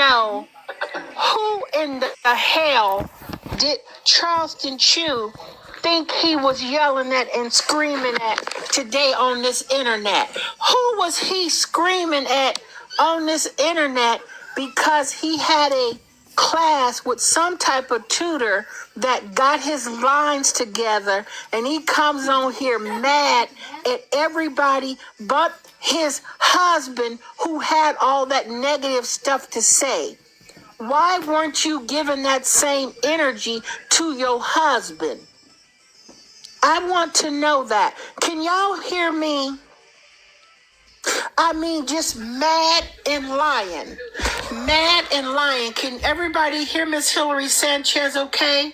know who in the hell did Charleston Chew think he was yelling at and screaming at today on this internet? Who was he screaming at on this internet because he had a class with some type of tutor that got his lines together, and he comes on here mad at everybody but his husband who had all that negative stuff to say? Why weren't you giving that same energy to your husband? I want to know that. Can y'all hear me? I mean, just mad and lying. Mad and lying. Can everybody hear Miss Hilary Sanchez okay?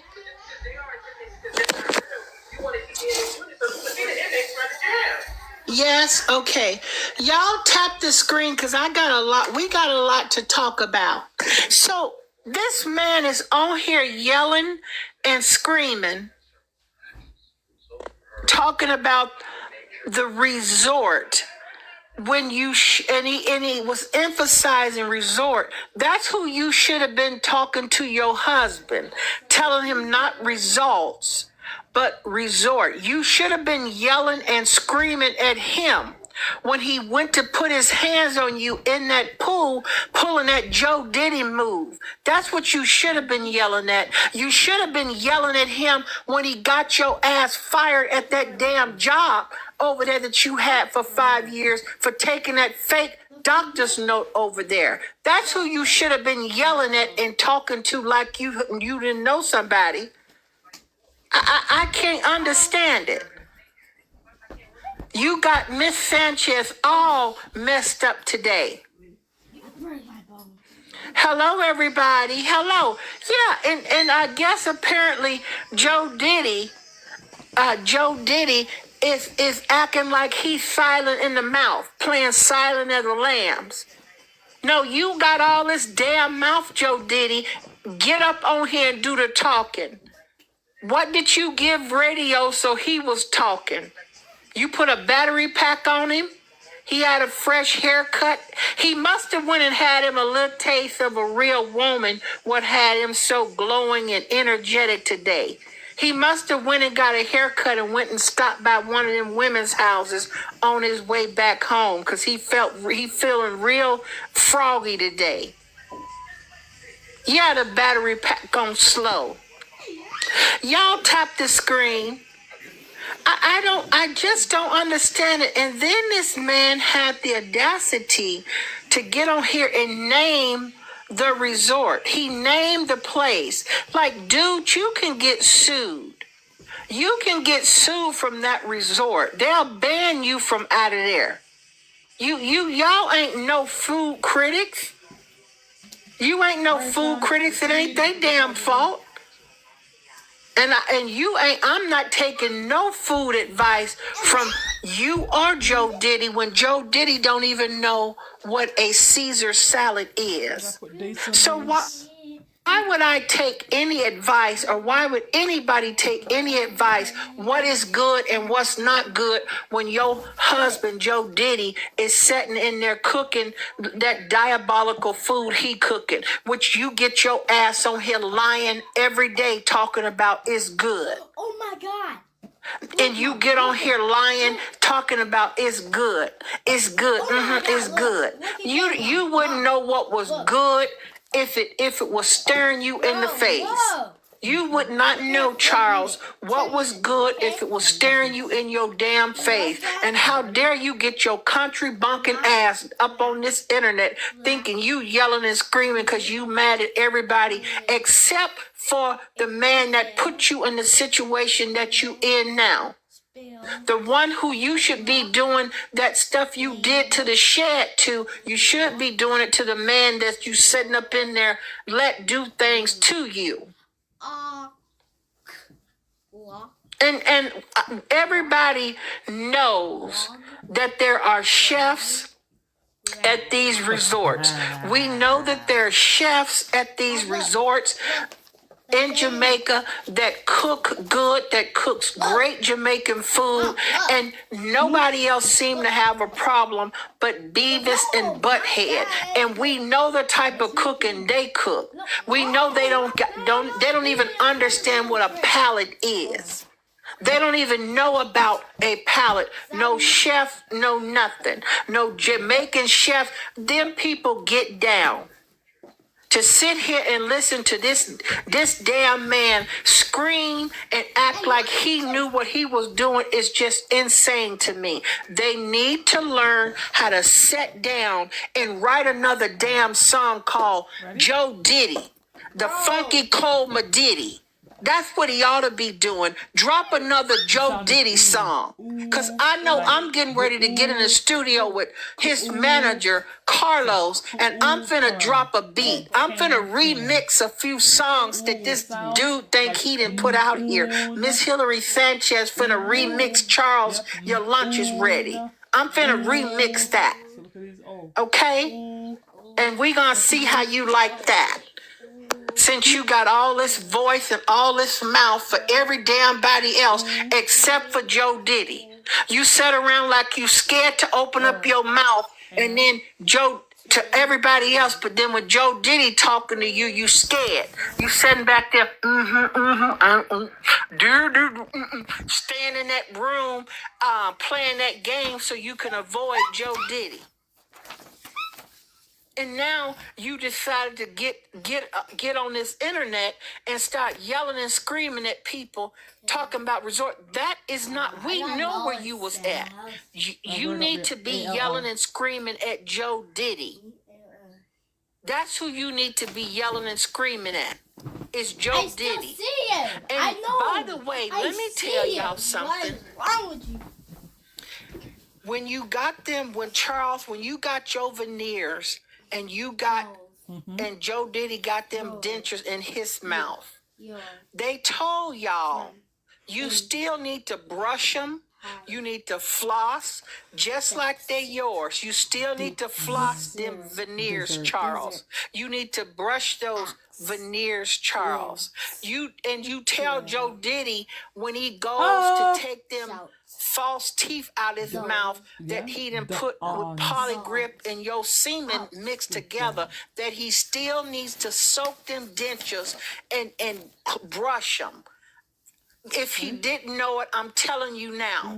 Yes, okay. Y'all tap the screen because we got a lot to talk about. So this man is on here yelling and screaming, talking about the resort. When you and he was emphasizing resort. That's who you should have been talking to, your husband, telling him not results, but resort. You should have been yelling and screaming at him when he went to put his hands on you in that pool, pulling that Joe Diddy move. That's what you should have been yelling at. You should have been yelling at him when he got your ass fired at that damn job over there that you had for 5 years for taking that fake doctor's note over there. That's who you should have been yelling at and talking to like you didn't know somebody. I can't understand it. You got Miss Sanchez all messed up today. Hello, everybody. Hello. Yeah, and I guess apparently Joe Diddy is acting like he's silent in the mouth, playing silent as the lambs. No, you got all this damn mouth, Joe Diddy. Get up on here and do the talking. What did you give radio so he was talking? You put a battery pack on him? He had a fresh haircut. He must have went and had him a little taste of a real woman, what had him so glowing and energetic today. He must have went and got a haircut and went and stopped by one of them women's houses on his way back home because he feeling real froggy today. You had a battery pack on slow. Y'all tap the screen. I just don't understand it. And then this man had the audacity to get on here and name the resort. He named the place. Like, dude, you can get sued. You can get sued from that resort. They'll ban you from out of there. Y'all ain't no food critics. You ain't no food critics. It ain't they damn fault. I'm not taking no food advice from you or Joe Diddy when Joe Diddy don't even know what a Caesar salad is. So why would I take any advice, or why would anybody take any advice what is good and what's not good when your husband, Joe Diddy, is sitting in there cooking that diabolical food he cooking, which you get your ass on here lying every day talking about is good. Oh my God. And you get on here lying, talking about it's good. It's good. It's good. You wouldn't know what was good if it was staring you in the face. You would not know, Charles, what was good if it was staring you in your damn face. And how dare you get your country bunking ass up on this internet thinking you yelling and screaming because you mad at everybody except for the man that put you in the situation that you in now. The one who you should be doing that stuff you did to the shed to, you should be doing it to the man that you sitting up in there, let do things to you. And everybody knows that there are chefs at these resorts. We know that there are chefs at these resorts. in Jamaica that cook good, that cooks great Jamaican food, and nobody else seemed to have a problem but Beavis and Butthead. And we know the type of cooking they cook. We know they don't even understand what a palate is. They don't even know about a palate. No chef, no nothing. No Jamaican chef. Them people get down. To sit here and listen to this damn man scream and act like he knew what he was doing is just insane to me. They need to learn how to sit down and write another damn song called Joe Diddy, the Funky Cold Madiddy. That's what he ought to be doing. Drop another Joe Diddy song. Because I know I'm getting ready to get in the studio with his manager, Carlos, and I'm finna drop a beat. I'm finna remix a few songs that this dude think he didn't put out here. Miss Hilary Sanchez finna remix Charles, Your Lunch is Ready. I'm finna remix that. Okay? And we gonna see how you like that. Since you got all this voice and all this mouth for every damn body else except for Joe Diddy. You sat around like you scared to open up your mouth, and then Joe to everybody else, but then when Joe Diddy talking to you, you scared. You sitting back there, staying in that room, playing that game so you can avoid Joe Diddy. And now you decided to get on this internet and start yelling and screaming at people, talking about resort. That is not. We know where you was at. You need to be yelling and screaming at Joe Diddy. That's who you need to be yelling and screaming at. It's Joe Diddy. And by the way, let me tell y'all something. What is wrong with you? When you got them, when you got your veneers. And you got, and Joe Diddy got them dentures in his mouth. They told y'all, you still need to brush them. You need to floss, just like they're yours. You still need to floss them veneers, Charles. You need to brush those veneers, Charles. You tell Joe Diddy when he goes to take them false teeth out his mouth that he done put with polygrip and your semen mixed together, that he still needs to soak them dentures and brush them. If he didn't know it, I'm telling you now.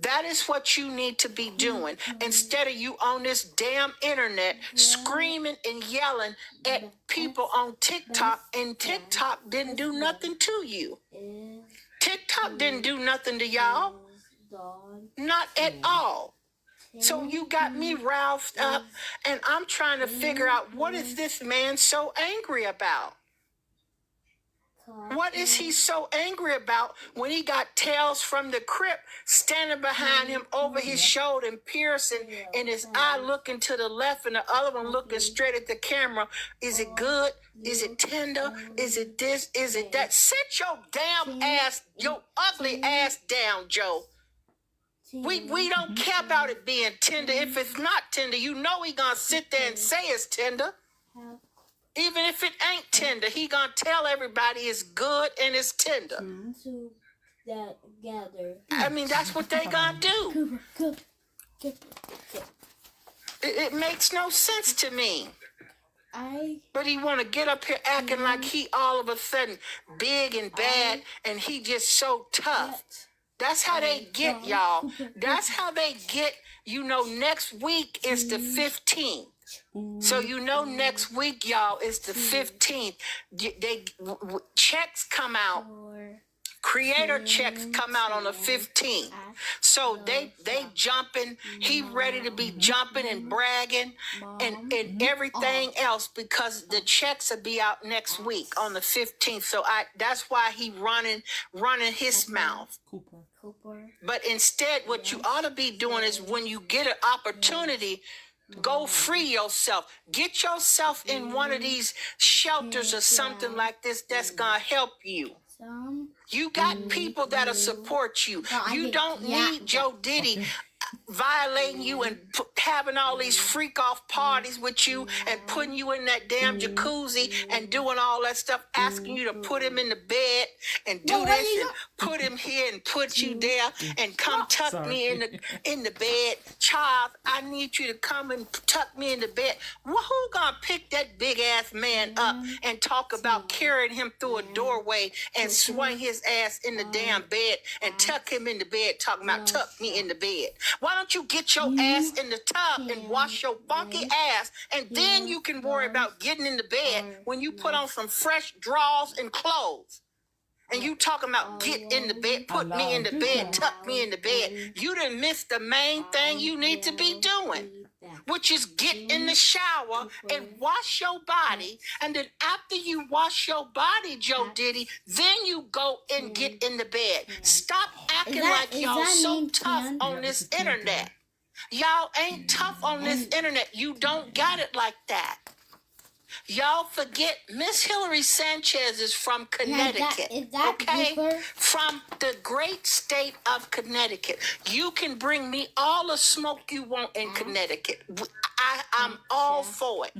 That is what you need to be doing. Instead of you on this damn internet screaming and yelling at people on TikTok, and TikTok didn't do nothing to you. TikTok didn't do nothing to y'all. Not at all. So you got me roused up, and I'm trying to figure out, what is this man so angry about? What is he so angry about when he got Tales from the Crypt standing behind him over his shoulder and piercing in his eye, looking to the left and the other one looking straight at the camera? Is it good? Is it tender? Is it this? Is it that? Sit your damn ass, your ugly ass down, Joe. We don't care about it being tender. If it's not tender, you know he gonna sit there and say it's tender. Even if it ain't tender, he gonna tell everybody it's good and it's tender. I mean, that's what they gonna do. It makes no sense to me. But he want to get up here acting like he all of a sudden big and bad, and he just so tough. That's how they get, y'all. That's how they get. You know, next week is the 15th. So you know next week, y'all, is the 15th. Checks come out. Creator checks come out on the 15th. So they jumping. He ready to be jumping and bragging and everything else, because the checks will be out next week on the 15th. So that's why he running his mouth. But instead, what you ought to be doing is, when you get an opportunity, go free yourself. Get yourself in one of these shelters or something like this that's going to help you. You got people that'll support you. You don't need Joe Diddy violating you and having all these freak off parties with you and putting you in that damn jacuzzi and doing all that stuff, asking you to put him in the bed and do this and put him here and put you there and come tuck me in the bed. Charles, I need you to come and tuck me in the bed. Well, who gonna pick that big ass man up and talk about carrying him through a doorway and swing his ass in the damn bed and tuck him in the bed, talking about tuck me in the bed? Why don't you get your ass in the tub and wash your funky ass, and then you can worry about getting in the bed when you put on some fresh drawers and clothes. And you talking about get in the bed, put me in the bed, tuck me in the bed. You done missed the main thing you need to be doing, which is get in the shower and wash your body. And then after you wash your body, Joe Diddy, then you go and get in the bed. Stop acting like y'all so tough on this internet. Y'all ain't tough on this internet. You don't got it like that. Y'all forget Miss Hilary Sanchez is from Connecticut, okay? Deeper? From the great state of Connecticut. You can bring me all the smoke you want in Connecticut. I'm all for it.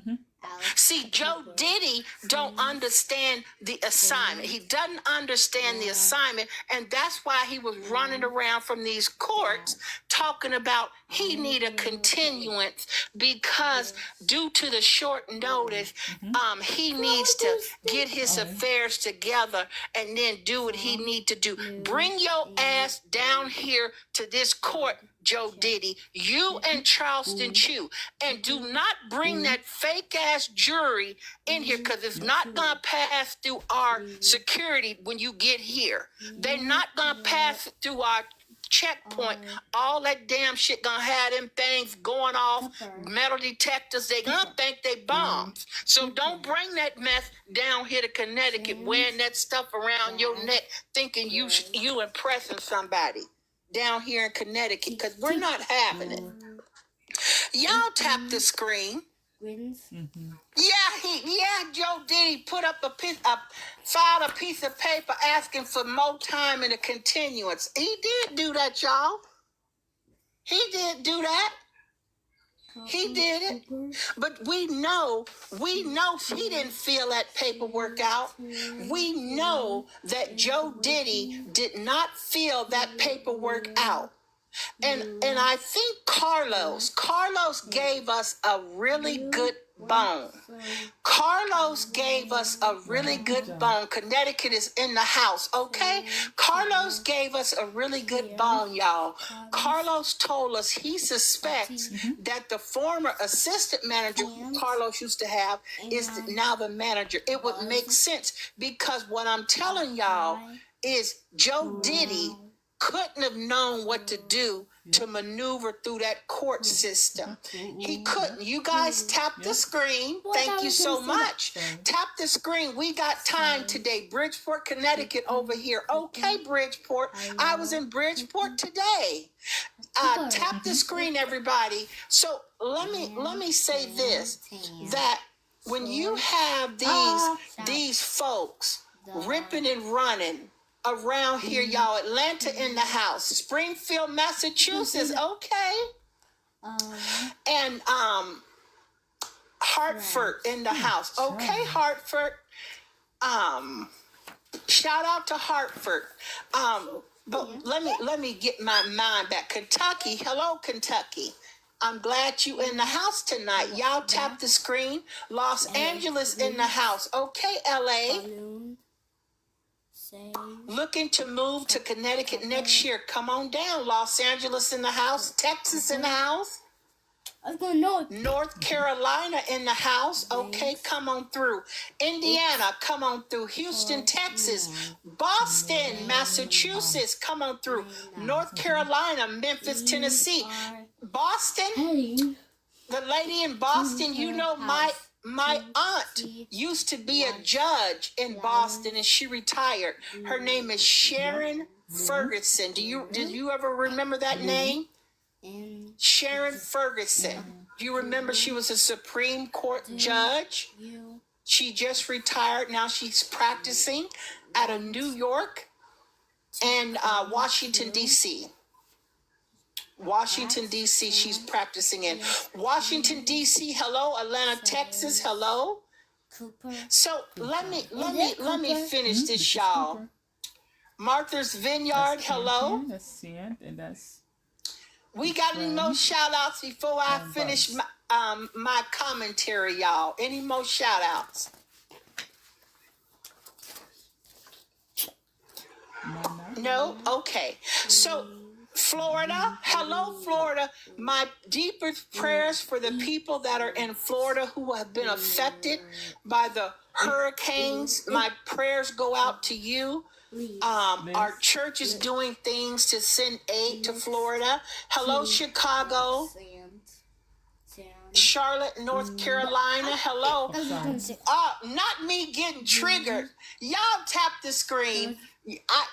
See, Joe Diddy don't understand the assignment. He doesn't understand the assignment, and that's why he was running around from these courts talking about he need a continuance because due to the short notice, he needs to get his affairs together and then do what he need to do. Bring your ass down here to this court, Joe Diddy, you and Charleston Chew, and do not bring that fake ass jury in here because it's not gonna pass through our security when you get here. They're not gonna pass it through our checkpoint. All that damn shit gonna have them things going off, metal detectors. They gonna think they bombs. So don't bring that mess down here to Connecticut wearing that stuff around your neck thinking you impressing somebody down here in Connecticut, because we're not having it. Y'all tap the screen. Yeah, Joe Diddy put up filed a piece of paper asking for more time in a continuance. He did do that, y'all. He did do that. He did it. But we know he didn't fill that paperwork out. We know that Joe Diddy did not fill that paperwork out. And I think Carlos gave us a really good bone. Carlos gave us a really good bone. Connecticut is in the house, okay? Carlos gave us a really good bone, y'all. Carlos told us he suspects that the former assistant manager Carlos used to have is now the manager. It would make sense because what I'm telling y'all is Joe Diddy couldn't have known what to do to maneuver through that court system. He couldn't. You guys tap the screen. Thank you so much. Tap the screen. We got time today. Bridgeport, Connecticut over here. Okay, Bridgeport. I was in Bridgeport today. Tap the screen, everybody. So let me say this, that when you have these folks ripping and running around here, y'all, Atlanta in the house, Springfield, Massachusetts, okay, and Hartford in the house, okay, Hartford, shout out to Hartford, but let me get my mind back. Kentucky, hello Kentucky. I'm glad you in the house tonight. Y'all tap the screen. Los Angeles in the house, okay, LA. Looking to move to Connecticut next year. Come on down. Los Angeles in the house. Texas in the house. I was going North Carolina in the house. Okay, come on through. Indiana, come on through. Houston, Texas. Boston, Massachusetts, come on through. North Carolina, Memphis, Tennessee. Boston, the lady in Boston, you know, my aunt used to be a judge in Boston and she retired. Her name is Sharon Ferguson. Did you ever remember that name? Sharon Ferguson. Do you remember she was a Supreme Court judge? She just retired. Now she's practicing out of New York and Washington, D.C. Washington, D.C. she's practicing in. Washington, D.C., hello. Atlanta, Texas, hello. Cooper. So let me finish this, y'all. Martha's Vineyard, hello. That's Sand, and that's... We got any more shout outs before I finish my commentary, y'all? Any more shout outs? No? Okay. So, Florida, hello, Florida. My deepest prayers for the people that are in Florida who have been affected by the hurricanes. My prayers go out to you. Our church is doing things to send aid to Florida. Hello, Chicago. Charlotte, North Carolina. Hello. Not me getting triggered. Y'all tap the screen.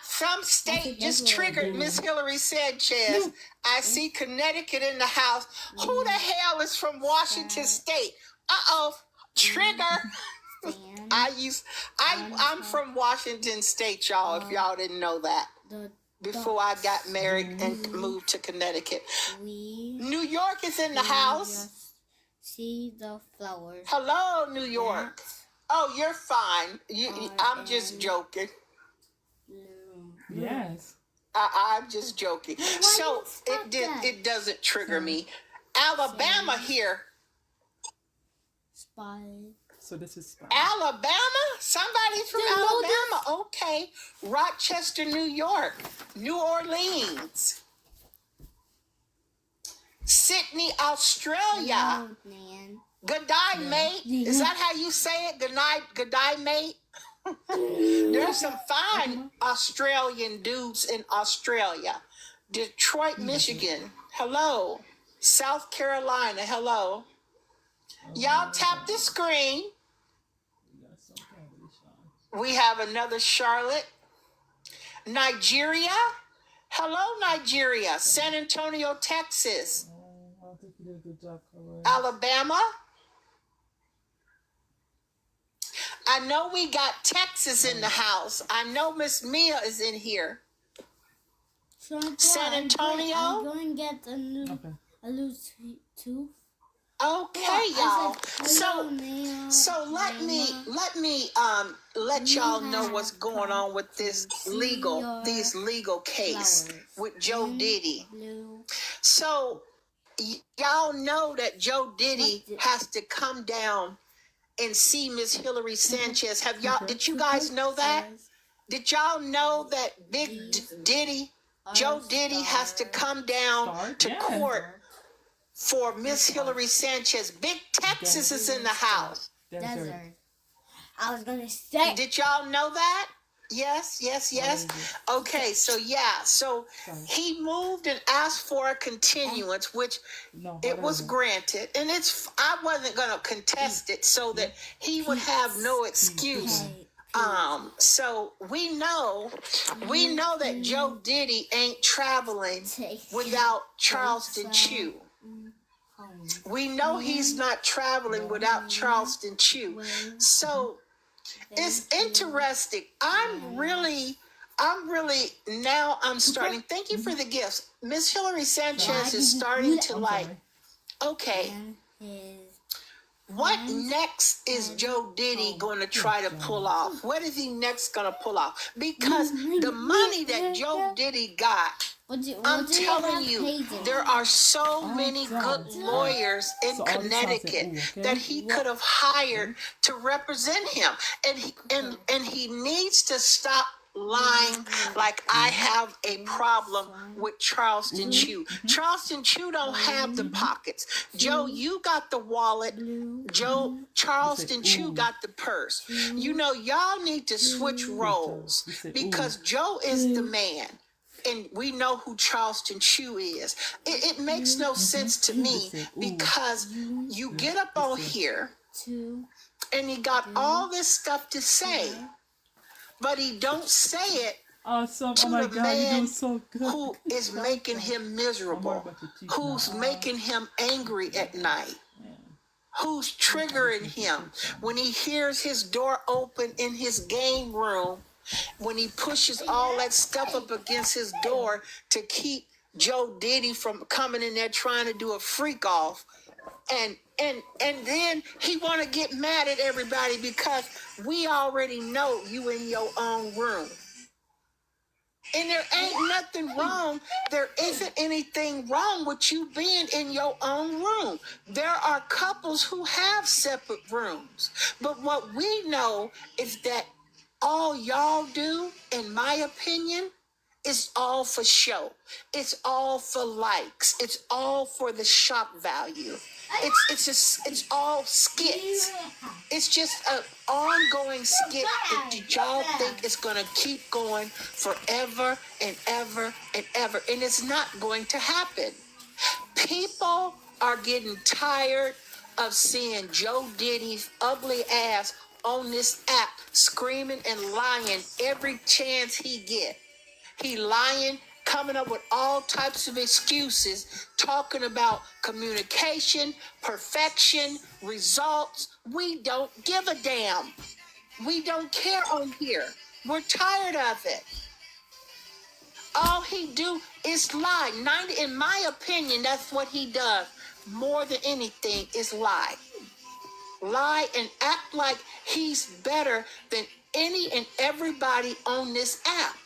Some state just triggered Miss Hilary Sanchez. I see Connecticut in the house. Who the hell is from Washington State? Trigger. I'm from Washington State, y'all, if y'all didn't know that. Before I got married and moved to Connecticut. New York is in the house. See the flowers. Hello, New York. Oh, you're fine. I'm just joking. Yes. I'm just joking. So it doesn't trigger me. Alabama here. Spy. So this is Spy. Alabama? Somebody's from Alabama. Okay. Rochester, New York. New Orleans. Sydney, Australia. Good day, mate. Is that how you say it? Good day, mate. There's some fine Australian dudes in Australia. Detroit, Michigan. Hello. South Carolina. Hello. Y'all tap the screen. We have another Charlotte. Nigeria. Hello, Nigeria. San Antonio, Texas. Alabama. I know we got Texas in the house. I know Miss Mia is in here. So San Antonio. I'm going to get a new tooth. Okay, y'all. So let me let y'all know what's going on with these legal case with Joe Diddy. So y'all know that Joe Diddy has to come down and see Miss Hilary Sanchez. Did you guys know that? Did y'all know that Big Diddy, Joe Diddy, has to come down to court for Miss Hilary Sanchez? Big Texas is in the house. Desert. I was going to say. Did y'all know that? Yes. Okay, so he moved and asked for a continuance, which it was granted, and I wasn't going to contest it so that he would have no excuse. So we know that Joe Diddy ain't traveling without Charleston Chew. We know he's not traveling without Charleston Chew. So it's interesting. I'm really starting. Thank you for the gifts. Miss Hilary Sanchez is starting to okay, what next is Joe Diddy going to try to pull off? What is he next going to pull off? Because the money that Joe Diddy got, I'm telling you, there are so many good lawyers in Connecticut that he could have hired to represent him. And he needs to stop lying like I have a problem with Charleston Chew. Charleston Chew don't have the pockets. Joe, you got the wallet. Charleston Chew got the purse. You know, y'all need to switch roles because Joe is the man. And we know who Charleston Chew is. It makes no sense to me because you get up on here and he got all this stuff to say, but he don't say it to the man who is making him miserable, who's making him angry at night, who's triggering him when he hears his door open in his game room, when he pushes all that stuff up against his door to keep Joe Diddy from coming in there trying to do a freak off. And then he want to get mad at everybody because we already know you in your own room. And there ain't nothing wrong. There isn't anything wrong with you being in your own room. There are couples who have separate rooms. But what we know is that all y'all do, in my opinion, is all for show. It's all for likes. It's all for the shock value. It's all skits. It's just an ongoing skit that y'all think is going to keep going forever and ever and ever. And it's not going to happen. People are getting tired of seeing Joe Diddy's ugly ass on this app screaming and lying every chance he gets. He lying, coming up with all types of excuses, talking about communication, perfection, results. We don't give a damn. We don't care on here. We're tired of it. All he do is lie. In my opinion, that's what he does. More than anything is lie. Lie and act like he's better than any and everybody on this app.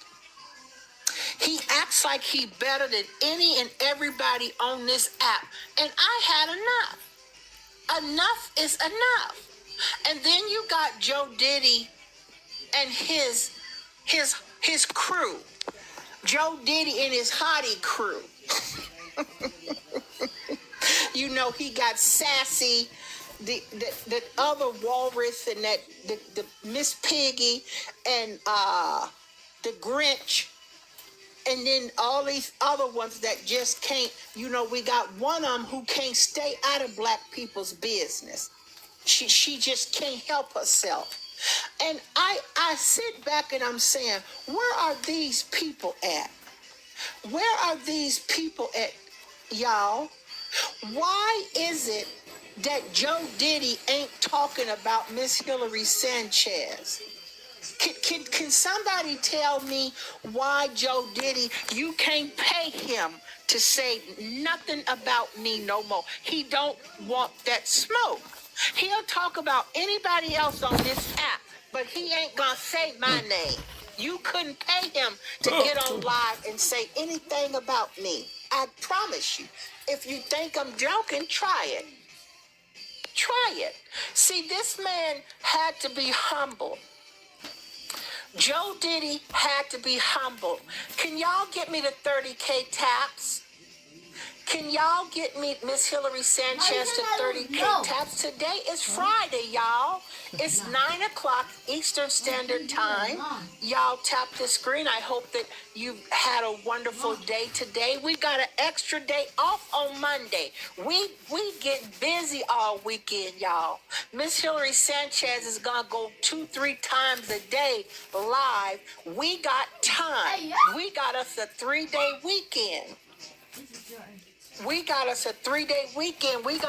He acts like he better than any and everybody on this app. And I had enough. Enough is enough. And then you got Joe Diddy and his crew. Joe Diddy and his hottie crew. You know, he got Sassy, the other walrus, and the Miss Piggy, and the Grinch. And then all these other ones that just can't, you know, we got one of them who can't stay out of black people's business. She just can't help herself. And I sit back and I'm saying, where are these people at? Where are these people at, y'all? Why is it that Joe Diddy ain't talking about Miss Hilary Sanchez? Can somebody tell me why Joe Diddy, you can't pay him to say nothing about me no more? He don't want that smoke. He'll talk about anybody else on this app, but he ain't gonna say my name. You couldn't pay him to get on live and say anything about me. I promise you. If you think I'm joking, try it. Try it. See, this man had to be humble. Joe Diddy had to be humble. Can y'all get me the 30K taps? Can y'all get me Miss Hilary Sanchez to 30K taps? Today is Friday, y'all. It's 9 o'clock Eastern Standard Time. Y'all tap the screen. I hope that you've had a wonderful day today. We got an extra day off on Monday. We get busy all weekend, y'all. Miss Hilary Sanchez is going to go 2-3 times a day live. We got time. We got us a 3-day weekend. We got us a 3-day weekend. And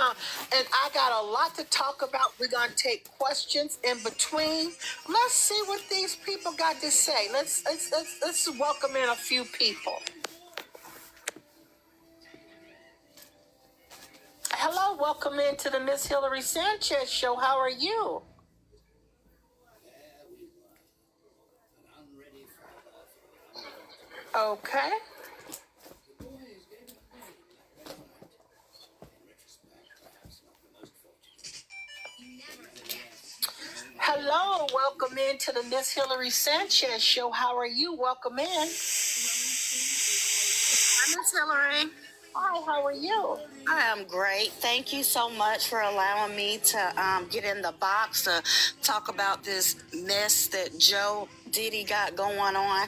I got a lot to talk about. We're going to take questions in between. Let's see what these people got to say. Let's welcome in a few people. Hello, welcome into the Miss Hilary Sanchez show. How are you? Okay. Hello, welcome into the Miss Hilary Sanchez show. How are you? Welcome in. Hi, Miss Hilary. Hi, how are you? I am great. Thank you so much for allowing me to get in the box to talk about this mess that Joe Diddy got going on.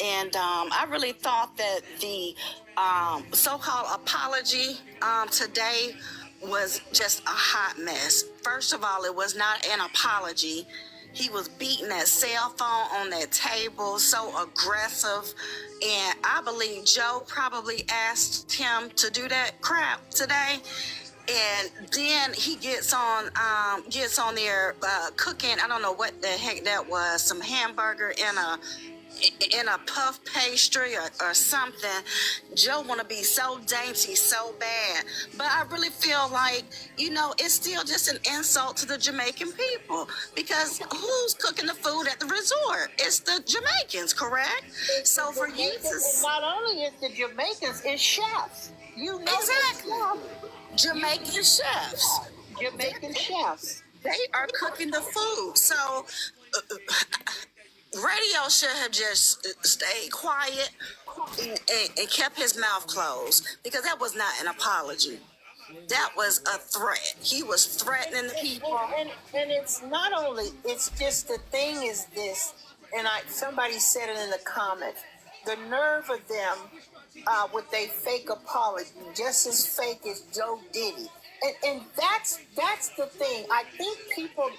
And I really thought that the so-called apology today was just a hot mess. First of all, it was not an apology. He was beating that cell phone on that table, so aggressive. And I believe Joe probably asked him to do that crap today. And then he gets on there cooking. I don't know what the heck that was. Some hamburger in a puff pastry or something. Joe want to be so dainty so bad, but I really feel like, it's still just an insult to the Jamaican people, because who's cooking the food at the resort? It's the Jamaicans, correct? So for you to not only is the Jamaicans, it's chefs. You know, exactly Jamaican chefs, Jamaican chefs. they are cooking the food. So radio should have just stayed quiet and kept his mouth closed, because that was not an apology. That was a threat. He was threatening the people. And it's not only, it's just the thing is this, and somebody said it in the comments, the nerve of them with a fake apology, just as fake as Joe Diddy. And that's the thing. I think people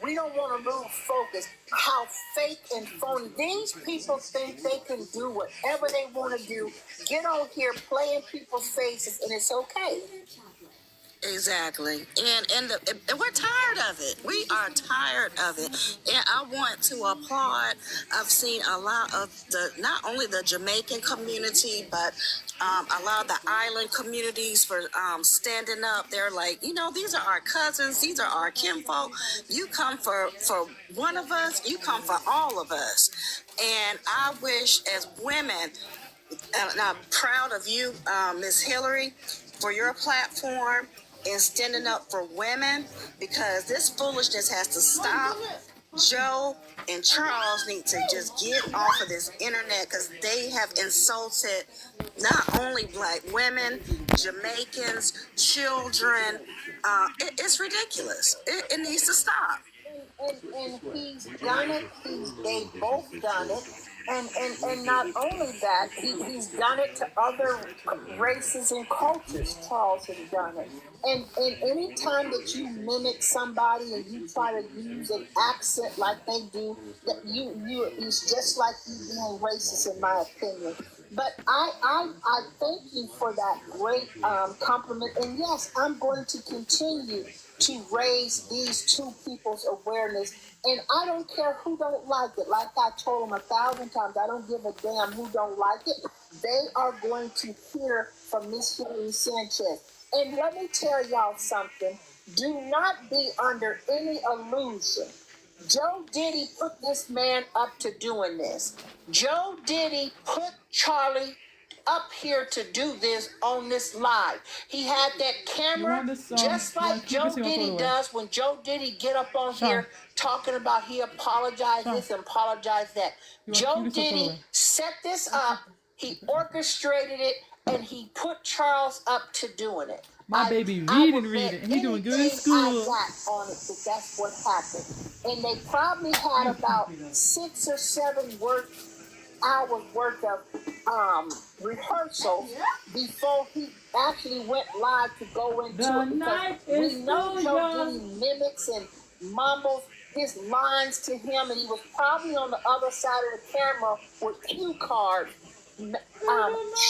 we don't want to lose focus how fake and phony. These people think they can do whatever they want to do, get on here, play in people's faces, and it's okay. Exactly. And we're tired of it. We are tired of it. And I want to applaud. I've seen a lot of not only the Jamaican community, but a lot of the island communities for standing up. They're like, these are our cousins. These are our kinfolk. You come for one of us. You come for all of us. And I wish as women, and I'm proud of you, Ms. Hilary, for your platform and standing up for women, because this foolishness has to stop. Joe and Charles need to just get off of this internet, because they have insulted not only Black women, Jamaicans, children. It's ridiculous. It needs to stop. And he's done it. They both done it. And not only that, he's done it to other races and cultures. Charles has done it. And any time that you mimic somebody and you try to use an accent like they do, that it's just like you being racist, in my opinion. But I thank you for that great compliment. And yes, I'm going to continue to raise these two people's awareness. And I don't care who don't like it. Like I told them 1,000 times, I don't give a damn who don't like it. They are going to hear from Miss Hilary Sanchez. And let me tell y'all something. Do not be under any illusion. Joe Diddy put this man up to doing this. Joe Diddy put Charlie up here to do this on this live. He had that camera just like Joe Diddy does when Joe Diddy get up on here talking about he apologized this and apologized that. Joe Diddy set this up, he orchestrated it, and he put Charles up to doing it. My baby reading, and he doing good in school. I got on it, but that's what happened. And they probably had about 6 or 7 hours worth of rehearsal before he actually went live to go into it. We know Joe Diddy mimics and mumbles his lines to him, and he was probably on the other side of the camera with cue cards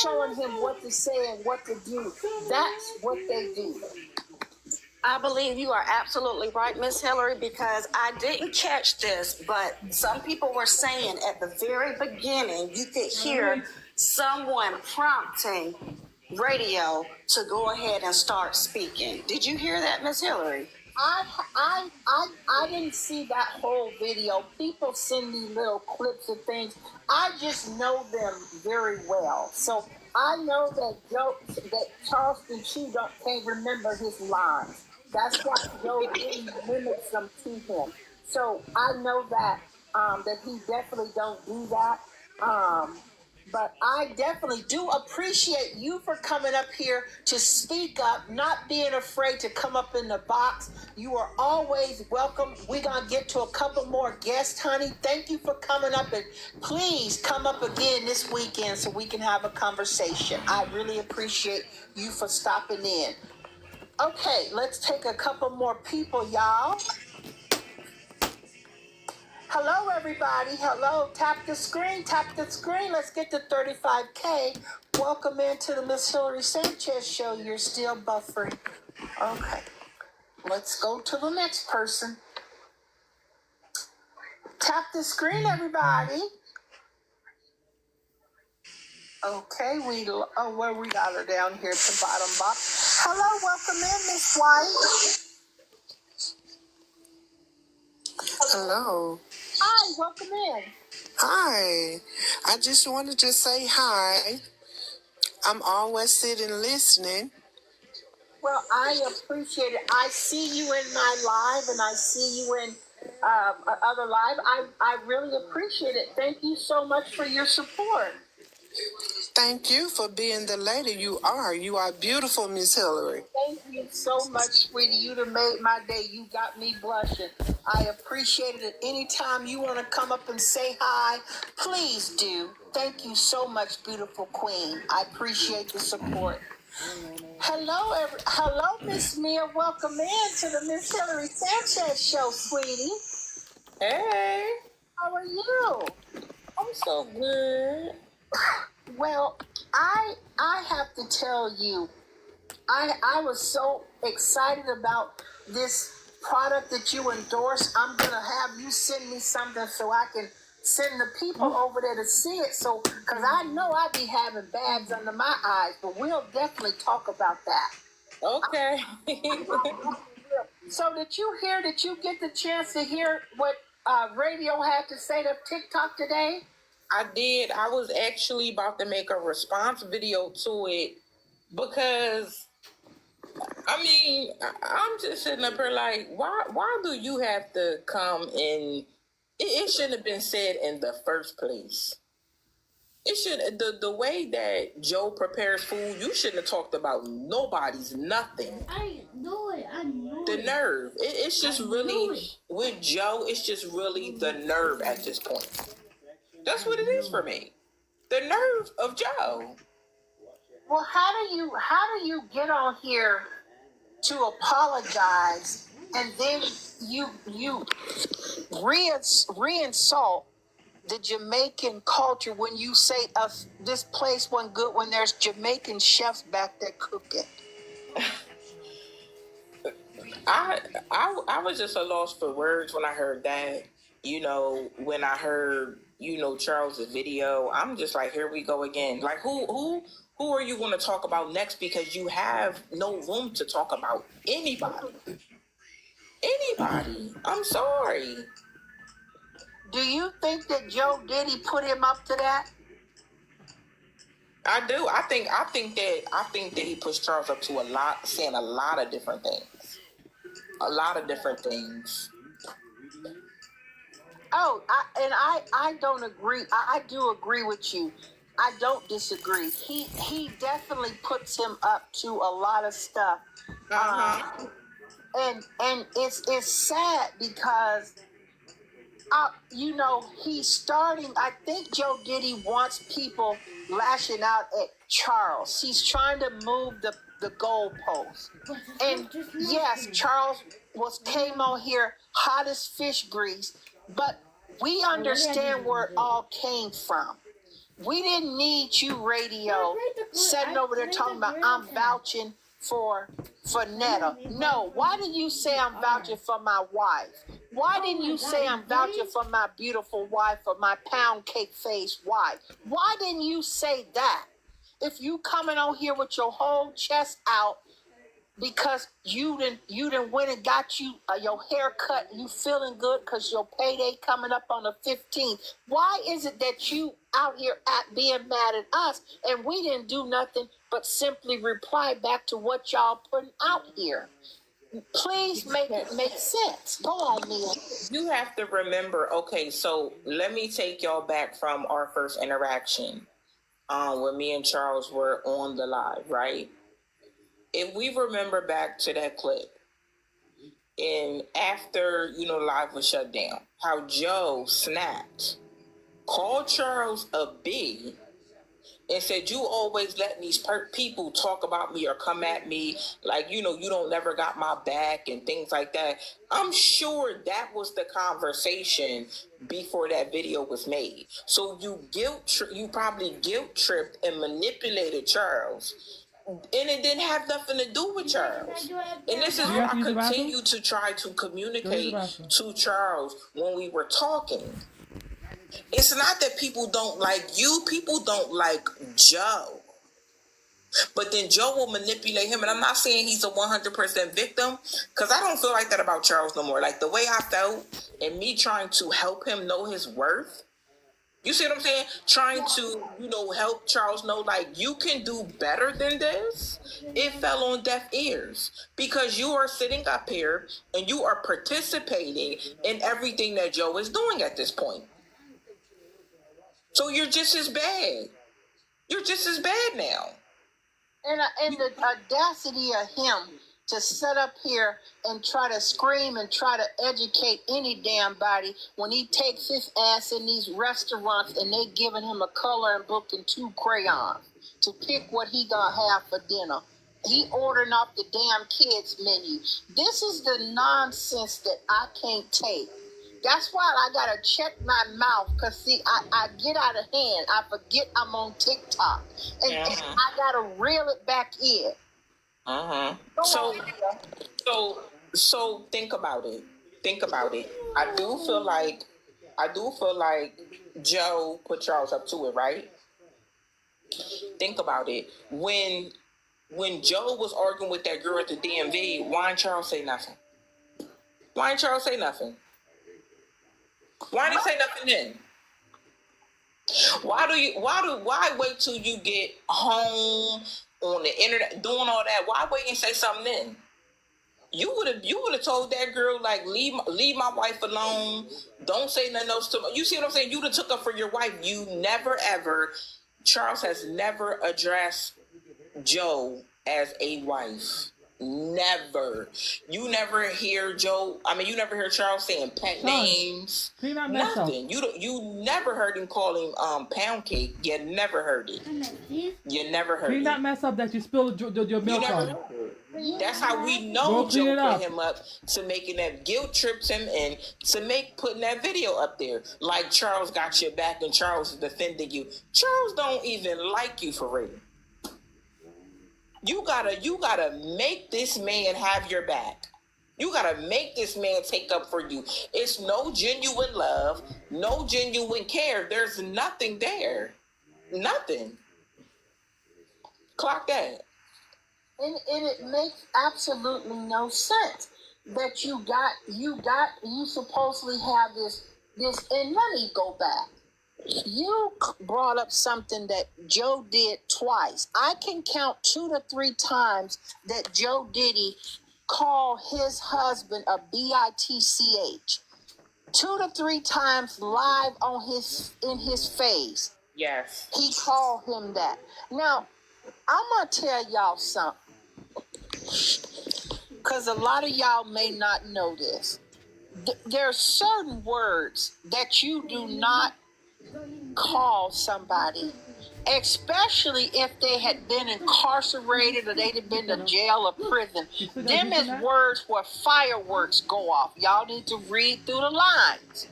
showing him what to say and what to do. That's what they do. I believe you are absolutely right, Miss Hilary, because I didn't catch this, but some people were saying at the very beginning you could hear someone prompting radio to go ahead and start speaking. Did you hear that, Miss Hilary? I didn't see that whole video. People send me little clips of things. I just know them very well. So I know that Charleston Chew can't remember his lines. That's why Joe Diddy mimics them to him. So I know that he definitely don't do that. But I definitely do appreciate you for coming up here to speak up, not being afraid to come up in the box. You are always welcome. We're going to get to a couple more guests, honey. Thank you for coming up, and please come up again this weekend so we can have a conversation. I really appreciate you for stopping in. Okay, let's take a couple more people, y'all. Hello, everybody. Hello. Tap the screen. Tap the screen. Let's get to 35K. Welcome into the Ms. Hilary Sanchez show. You're still buffering. Okay. Let's go to the next person. Tap the screen, everybody. Okay, where we got her down here at the bottom box. Hello, welcome in, Miss White. Hello. Hi, welcome in. Hi. I just wanted to say hi. I'm always sitting listening. Well, I appreciate it. I see you in my live, and I see you in other live. I really appreciate it. Thank you so much for your support. Thank you for being the lady you are. You are beautiful, Miss Hilary. Thank you so much, sweetie. You done made my day. You got me blushing. I appreciate it. Anytime you want to come up and say hi, please do. Thank you so much, beautiful queen. I appreciate the support. Hello, Miss Mia. Welcome in to the Miss Hilary Sanchez show, sweetie. Hey, How are you? I'm so good. Well, I have to tell you, I was so excited about this product that you endorse. I'm gonna have you send me something so I can send the people over there to see it. So, cause I know I be having bags under my eyes, but we'll definitely talk about that. Okay. So, did you hear? Did you get the chance to hear what radio had to say to TikTok today? I did. I was actually about to make a response video to it because, I mean, I'm just sitting up here like, why do you have to come in? It shouldn't have been said in the first place. It should the way that Joe prepares food, you shouldn't have talked about nobody's nothing. I know it. I know The it. nerve. It's just really with Joe, it's just really the nerve at this point. That's what it is for me. The nerve of Joe. Well, how do you get on here to apologize and then you reinsult the Jamaican culture when you say this place wasn't good when there's Jamaican chefs back there cooking? I was just a loss for words when I heard that. When I heard, Charles's video, I'm just like, here we go again. Like who are you going to talk about next? Because you have no room to talk about anybody. Anybody. I'm sorry. Do you think that Joe Diddy put him up to that? I do. I think that he pushed Charles up to saying a lot of different things. A lot of different things. Oh, I don't agree. I do agree with you. I don't disagree. He definitely puts him up to a lot of stuff. And it's sad because he's starting. I think Joe Diddy wants people lashing out at Charles. He's trying to move the goalposts. And yes, Charles came on here hot as fish grease, but we understand where it all came from. We didn't need you, radio, sitting over there talking about I'm vouching for Netta. No, why did you say I'm vouching for my wife? Why didn't you say I'm vouching for my beautiful wife or my pound cake face wife? Why didn't you say that? If you coming on here with your whole chest out because you didn't went and got you your hair cut, you feeling good because your payday coming up on the 15th. Why is it that you out here being mad at us and we didn't do nothing but simply reply back to what y'all putting out here? Please make it make sense. Go on, Mia. You have to remember, okay, so let me take y'all back from our first interaction when me and Charles were on the live, right? If we remember back to that clip, and after, live was shut down, how Joe snapped, called Charles a B, and said, you always let these people talk about me or come at me like, you don't never got my back and things like that. I'm sure that was the conversation before that video was made. So you probably guilt tripped and manipulated Charles. And it didn't have nothing to do with Charles. And this is why I continue to try to communicate to Charles when we were talking. It's not that people don't like you. People don't like Joe. But then Joe will manipulate him. And I'm not saying he's a 100% victim, because I don't feel like that about Charles no more. Like the way I felt and me trying to help him know his worth. You see what I'm saying? Trying to, help Charles know, like, you can do better than this. It fell on deaf ears because you are sitting up here and you are participating in everything that Joe is doing at this point. So you're just as bad. You're just as bad now. And the audacity of him to sit up here and try to scream and try to educate any damn body when he takes his ass in these restaurants and they giving him a coloring book and 2 crayons to pick what he gonna have for dinner. He ordering off the damn kids menu. This is the nonsense that I can't take. That's why I gotta check my mouth, because see, I get out of hand. I forget I'm on TikTok. And I gotta reel it back in. So think about it. Think about it. I do feel like Joe put Charles up to it, right? Think about it. When Joe was arguing with that girl at the DMV, why didn't Charles say nothing? Why didn't Charles say nothing? Why didn't he say nothing then? Why wait till you get home on the internet doing all that? Why wait and say something then? You would have told that girl, like, leave my wife alone. Don't say nothing else to me. You see what I'm saying? You'd have took her for your wife. You never ever. Charles has never addressed Joe as a wife. Never. You never hear Joe. I mean, you never hear Charles saying pet names. Nothing. You never heard him call him pound cake. You never heard it. You never heard it. Can you not mess up that you spilled your milk on? That's how we know Joe put him up to making that guilt trips him and to putting that video up there. Like Charles got your back and Charles is defending you. Charles don't even like you for real. You gotta make this man have your back. You gotta make this man take up for you. It's no genuine love, no genuine care. There's nothing there. Nothing. Clock that. And it makes absolutely no sense that you supposedly have this, and let me go back. You brought up something that Joe did twice. I can count 2 to 3 times that Joe Diddy called his husband a bitch. 2 to 3 times live in his face. Yes. He called him that. Now, I'm gonna tell y'all something, because a lot of y'all may not know this. There are certain words that you do not call somebody, especially if they had been incarcerated or they'd have been to jail or prison. Them is words where fireworks go off. Y'all need to read through the lines.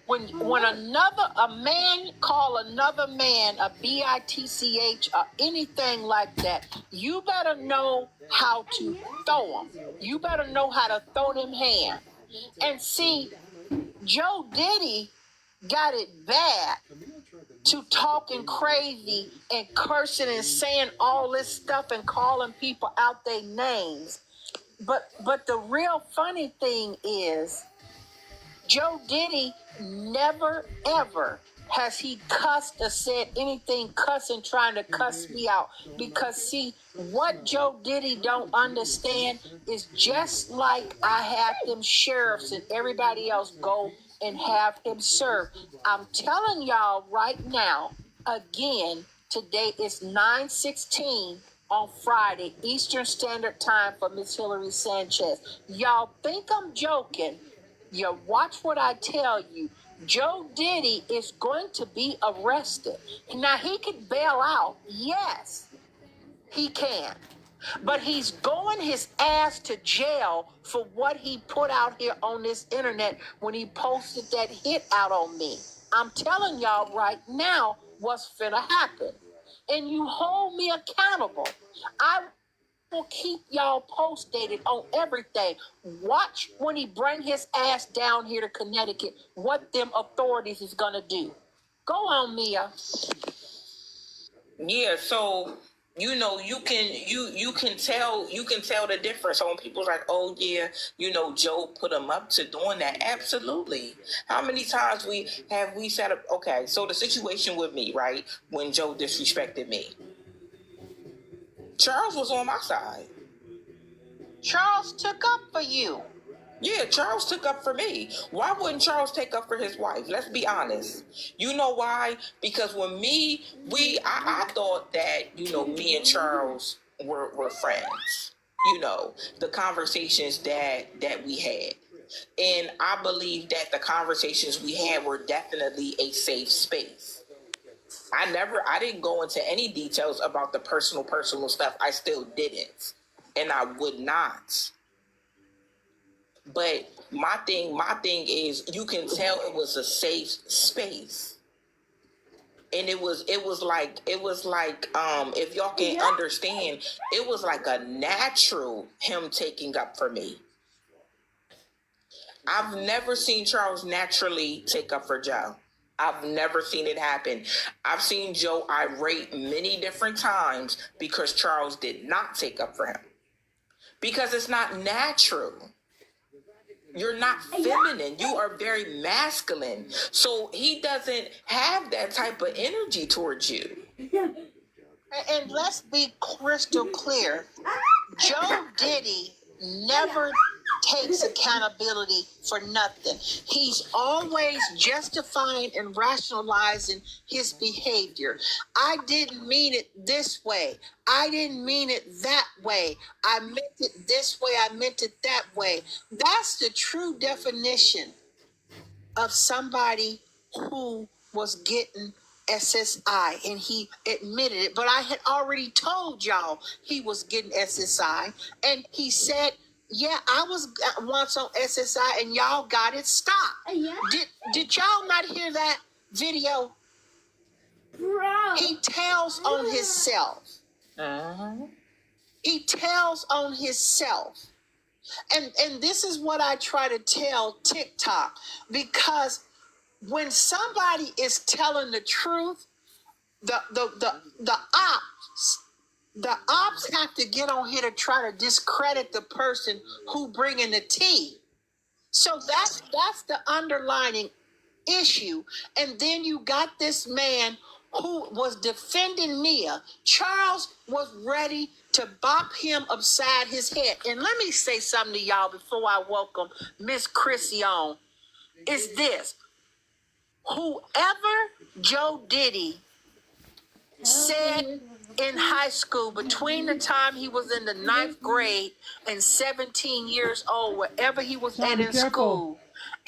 When a man call another man a bitch or anything like that, you better know how to throw them. You better know how to throw them hands. And see, Joe Diddy got it bad to talking crazy and cursing and saying all this stuff and calling people out their names. But the real funny thing is, Joe Diddy never ever has he cussed or said anything cussing, trying to cuss me out. Because see, what Joe Diddy don't understand is just like I have them sheriffs and everybody else go and have him served. I'm telling y'all right now, again, today is 9/16 on Friday, Eastern Standard Time for Ms. Hilary Sanchez. Y'all think I'm joking. You watch what I tell you. Joe Diddy is going to be arrested. Now, he could bail out. Yes, he can. But he's going his ass to jail for what he put out here on this internet when he posted that hit out on me. I'm telling y'all right now what's finna happen. And you hold me accountable. I will keep y'all posted on everything. Watch when he bring his ass down here to Connecticut, what them authorities is gonna do. Go on, Mia. Yeah, so you know you can tell the difference. So when people's like, oh yeah, Joe put him up to doing that. Absolutely. How many times we set up? Okay, so the situation with me, right, when Joe disrespected me, Charles was on my side. Charles took up for you. Yeah, Charles took up for me. Why wouldn't Charles take up for his wife? Let's be honest. You know why? Because when I thought that, me and Charles were friends. The conversations that we had. And I believe that the conversations we had were definitely a safe space. I didn't go into any details about the personal stuff. I still didn't. And I would not. But my thing is, you can tell it was a safe space, and it was like if y'all can understand, it was like a natural him taking up for me. I've never seen Charles naturally take up for Joe. I've never seen it happen. I've seen Joe irate many different times because Charles did not take up for him, because it's not natural. You're not feminine. You are very masculine. So he doesn't have that type of energy towards you. And let's be crystal clear. Joe Diddy never takes accountability for nothing. He's always justifying and rationalizing his behavior. I didn't mean it this way. I didn't mean it that way. I meant it this way. I meant it that way. That's the true definition of somebody who was getting SSI, and he admitted it. But I had already told y'all he was getting SSI, and he said, yeah, I was once on SSI and y'all got it stopped. Yeah. Did y'all not hear that video? Bro. He tells on himself. Uh-huh. He tells on himself. And this is what I try to tell TikTok, because when somebody is telling the truth, the ops have to get on here to try to discredit the person who bringing the tea. So that's the underlining issue. And then you got this man who was defending Mia. Charles was ready to bop him upside his head. And let me say something to y'all before I welcome Miss Chrissy on. Is this: whoever Joe Diddy said in high school, between the time he was in the 9th grade and 17 years old, wherever he was at in school,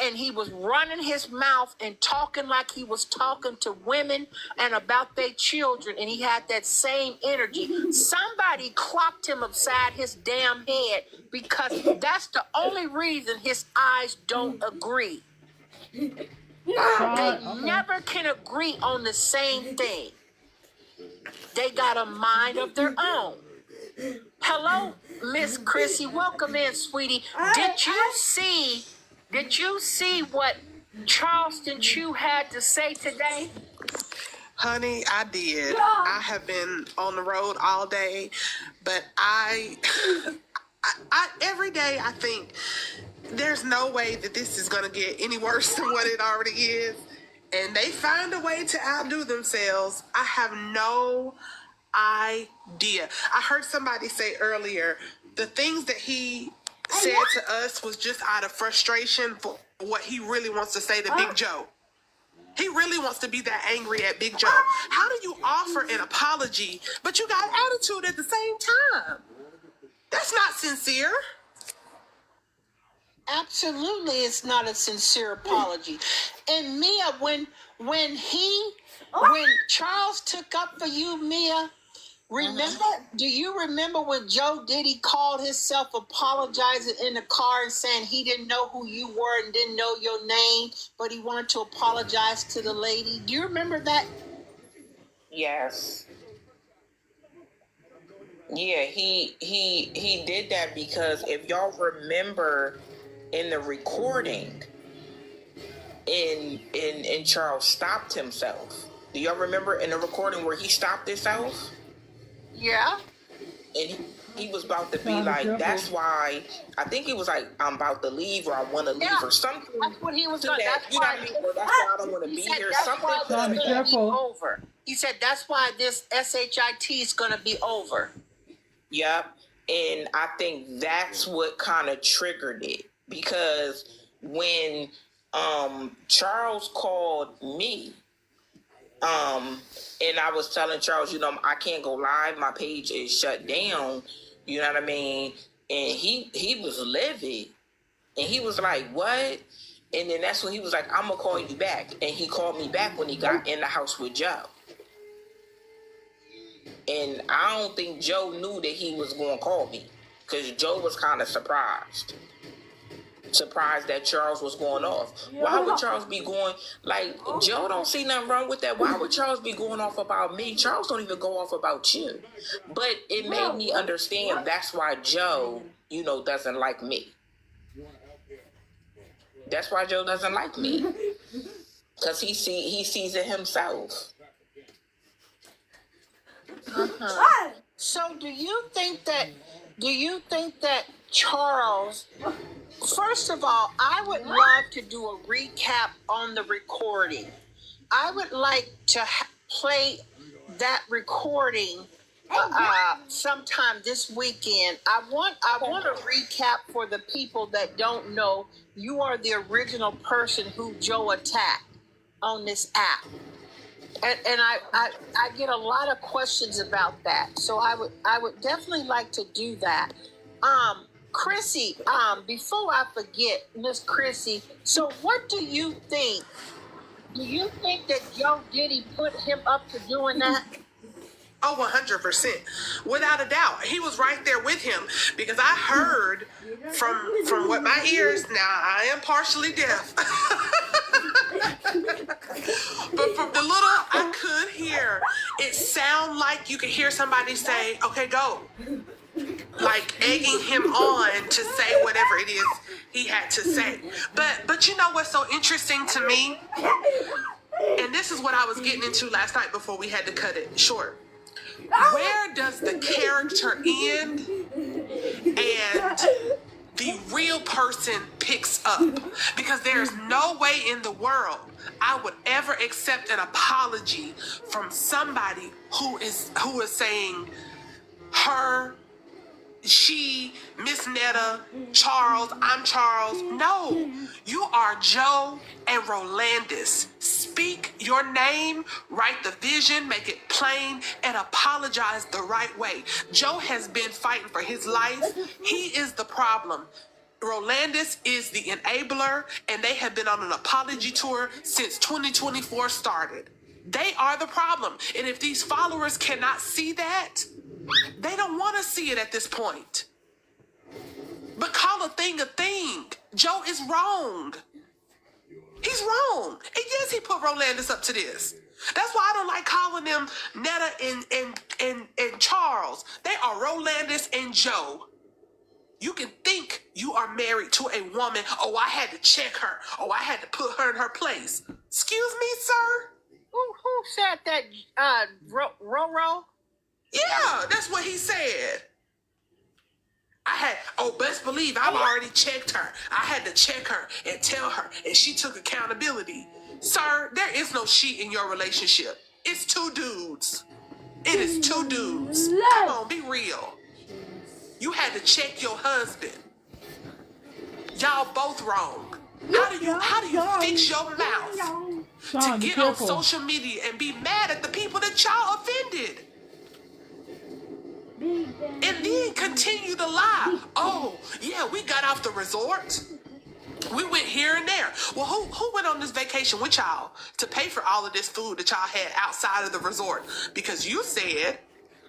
and he was running his mouth and talking like he was talking to women and about their children, and he had that same energy, somebody clocked him upside his damn head, because that's the only reason his eyes don't agree. They never can agree on the same thing. They got a mind of their own. Hello, Miss Chrissy. Welcome in, sweetie. Did you see what Charleston Chew had to say today? Honey, I did. I have been on the road all day, but I every day I think there's no way that this is going to get any worse than what it already is. And they find a way to outdo themselves. I have no idea. I heard somebody say earlier, the things that he said to us was just out of frustration for what he really wants to say to Big Joe. He really wants to be that angry at Big Joe. How do you offer an apology, but you got attitude at the same time? That's not sincere. Absolutely, it's not a sincere apology. And Mia, when Charles took up for you, Mia, remember? Do you remember when Joe Diddy called himself apologizing in the car and saying he didn't know who you were and didn't know your name, but he wanted to apologize to the lady? Do you remember that? Yes. Yeah, he did that because if y'all remember in the recording, in Charles stopped himself. Do y'all remember in the recording where he stopped himself? Yeah. And he was about to be Time to like, careful. that's why I think he was like, I'm about to leave or I want to leave or something. That's what he was To going. that, That's you know why. what I mean? Or that's why I don't want to He be said here. that's Something why to this that Tommy, is effect. going to be careful. over. He said that's why this SHIT is going to be over. Yep. And I think that's what kind of triggered it. Because when Charles called me, and I was telling Charles, you know, I can't go live, my page is shut down, you know what I mean? And he was livid. And he was like, what? And then that's when he was like, I'm gonna call you back. And he called me back when he got in the house with Joe. And I don't think Joe knew that he was going to call me, because Joe was kind of surprised that Charles was going off. Why would Charles be going, like, Joe don't see nothing wrong with that. Why would Charles be going off about me? Charles don't even go off about you. But it made me understand that's why Joe, you know, doesn't like me. That's why Joe doesn't like me, because he sees it himself. So do you think that Charles, first of all, I would love to do a recap on the recording. I would like to play that recording sometime this weekend. I want a recap for the people that don't know. You are the original person who Joe attacked on this app. And I get a lot of questions about that. So I would definitely like to do that. Chrissy, before I forget, Miss Chrissy, so what do you think? Do you think that Joe Diddy put him up to doing that? Oh, 100%. Without a doubt. He was right there with him, because I heard from what my ears, now I am partially deaf. But from the little I could hear, it sounded like you could hear somebody say, okay, go. Like egging him on to say whatever it is he had to say. But you know what's so interesting to me? And this is what I was getting into last night before we had to cut it short. Where does the character end and the real person picks up? Because there's no way in the world I would ever accept an apology from somebody who is saying her, she, Miss Netta, Charles, I'm Charles. No, you are Joe and Rolandis. Speak your name, write the vision, make it plain, and apologize the right way. Joe has been fighting for his life. He is the problem. Rolandis is the enabler, and they have been on an apology tour since 2024 started. They are the problem. And if these followers cannot see that, they don't want to see it at this point. But call a thing a thing. Joe is wrong. He's wrong. And yes, he put Rolandis up to this. That's why I don't like calling them Netta and Charles. They are Rolandis and Joe. You can think you are married to a woman. Oh, I had to check her. Oh, I had to put her in her place. Excuse me, sir? Who said that, Roro? Yeah, that's what he said. Best believe I've already checked her. I had to check her and tell her, and she took accountability. Sir, there is no she in your relationship. It's two dudes. It is two dudes. Come on, be real. You had to check your husband. Y'all both wrong. How do you fix your mouth Sean, to be get on careful. social media and be mad at the people that y'all offended? And then continue to lie. Oh, yeah, we got off the resort. We went here and there. Well, who went on this vacation with y'all to pay for all of this food that y'all had outside of the resort? Because you said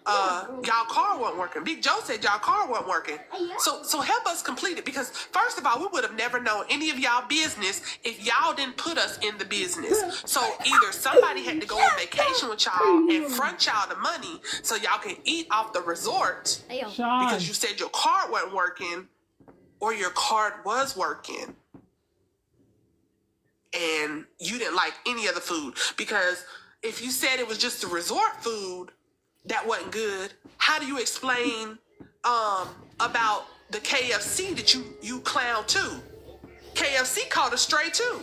y'all car wasn't working. Big Joe said y'all car wasn't working. So help us complete it, because first of all, we would have never known any of y'all business if y'all didn't put us in the business. So either somebody had to go on vacation with y'all and front y'all the money so y'all can eat off the resort Sean. because you said your card wasn't working, or your card was working and you didn't like any of the food. Because if you said it was just the resort food that wasn't good, how do you explain about the KFC that you clown too? KFC called us straight too.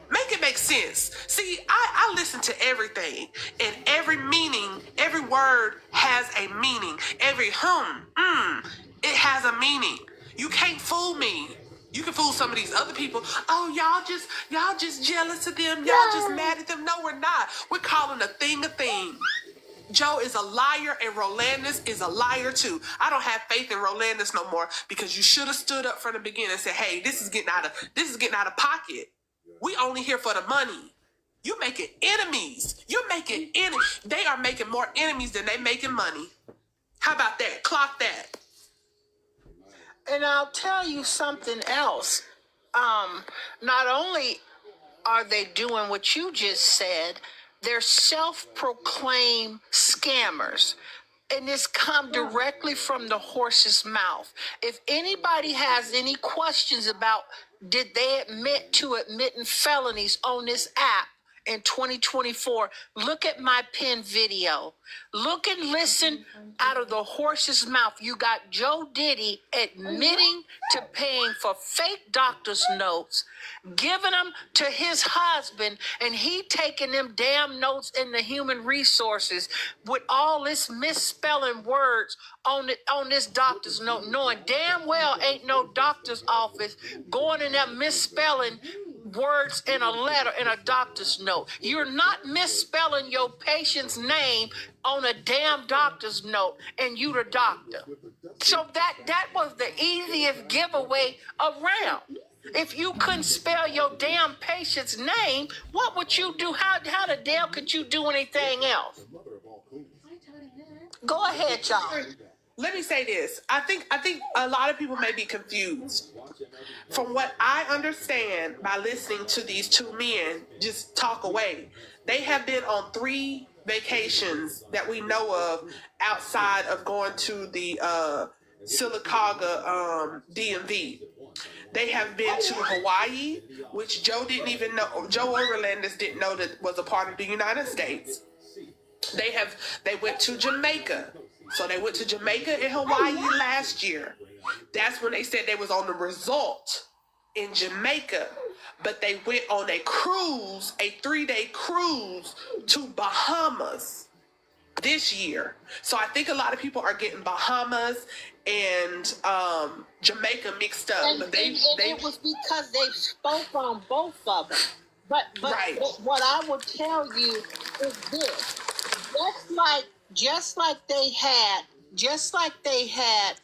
Make it make sense. See, I listen to everything, and every meaning, every word has a meaning. Every it has a meaning. You can't fool me. You can fool some of these other people. Oh, y'all just jealous of them. Y'all just mad at them. No, we're not. We're calling a thing a thing. Joe is a liar, and Rolandis is a liar too. I don't have faith in Rolandis no more, because you should have stood up from the beginning and said, "Hey, this is getting out of pocket. We only here for the money." You're making enemies. They are making more enemies than they making money. How about that? Clock that. And I'll tell you something else. Not only are they doing what you just said, they're self-proclaimed scammers. And this come directly from the horse's mouth. If anybody has any questions about did they admit to admitting felonies on this app in 2024, look at my pinned video. Look and listen out of the horse's mouth. You got Joe Diddy admitting to paying for fake doctor's notes, giving them to his husband, and he taking them damn notes in the human resources with all this misspelling words on this doctor's note, knowing damn well ain't no doctor's office going in there misspelling words in a letter in a doctor's note. You're not misspelling your patient's name on a damn doctor's note, and you the doctor. So that was the easiest giveaway around. If you couldn't spell your damn patient's name, what would you do? How the hell could you do anything else? Go ahead, y'all. Let me say this. I think a lot of people may be confused. From what I understand by listening to these two men just talk away, they have been on 3 vacations that we know of outside of going to the Sylacauga DMV. They have been to Hawaii, which Joe didn't even know. Joe Overlandis didn't know that was a part of the United States. They went to Jamaica. So they went to Jamaica and Hawaii last year. That's when they said they was on the resort in Jamaica. But they went on a cruise, a 3-day cruise to Bahamas this year. So I think a lot of people are getting Bahamas and Jamaica mixed up. And it was because they spoke on both of them. But right. What I will tell you is this. Just like they had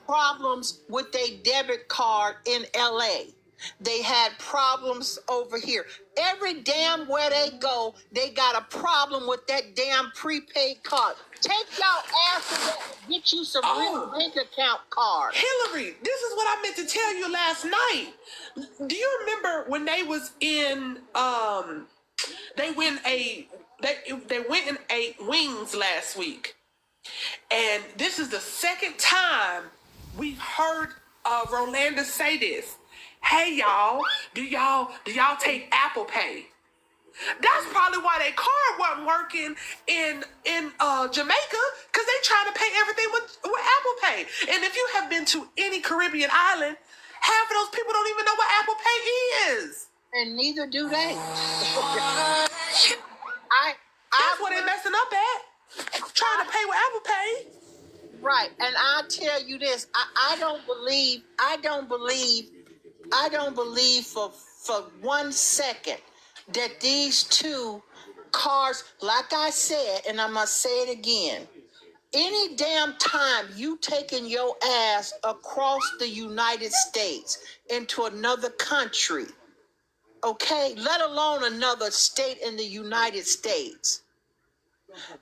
problems with their debit card in LA. They had problems over here. Every damn where they go, they got a problem with that damn prepaid card. Take y'all asses and get you some real bank account cards. Hilary, this is what I meant to tell you last night. Do you remember when they was in they went and ate wings last week? And this is the second time we've heard Rolanda say this. Hey y'all, do y'all take Apple Pay? That's probably why their card wasn't working in Jamaica, because they trying to pay everything with Apple Pay. And if you have been to any Caribbean island, half of those people don't even know what Apple Pay is. And neither do they. That's what they're messing up at. Trying to pay with Apple Pay. Right. And I'll tell you this. I don't believe for 1 second that these two cars, like I said, and I'm going to say it again, any damn time you taking your ass across the United States into another country, okay, let alone another state in the United States,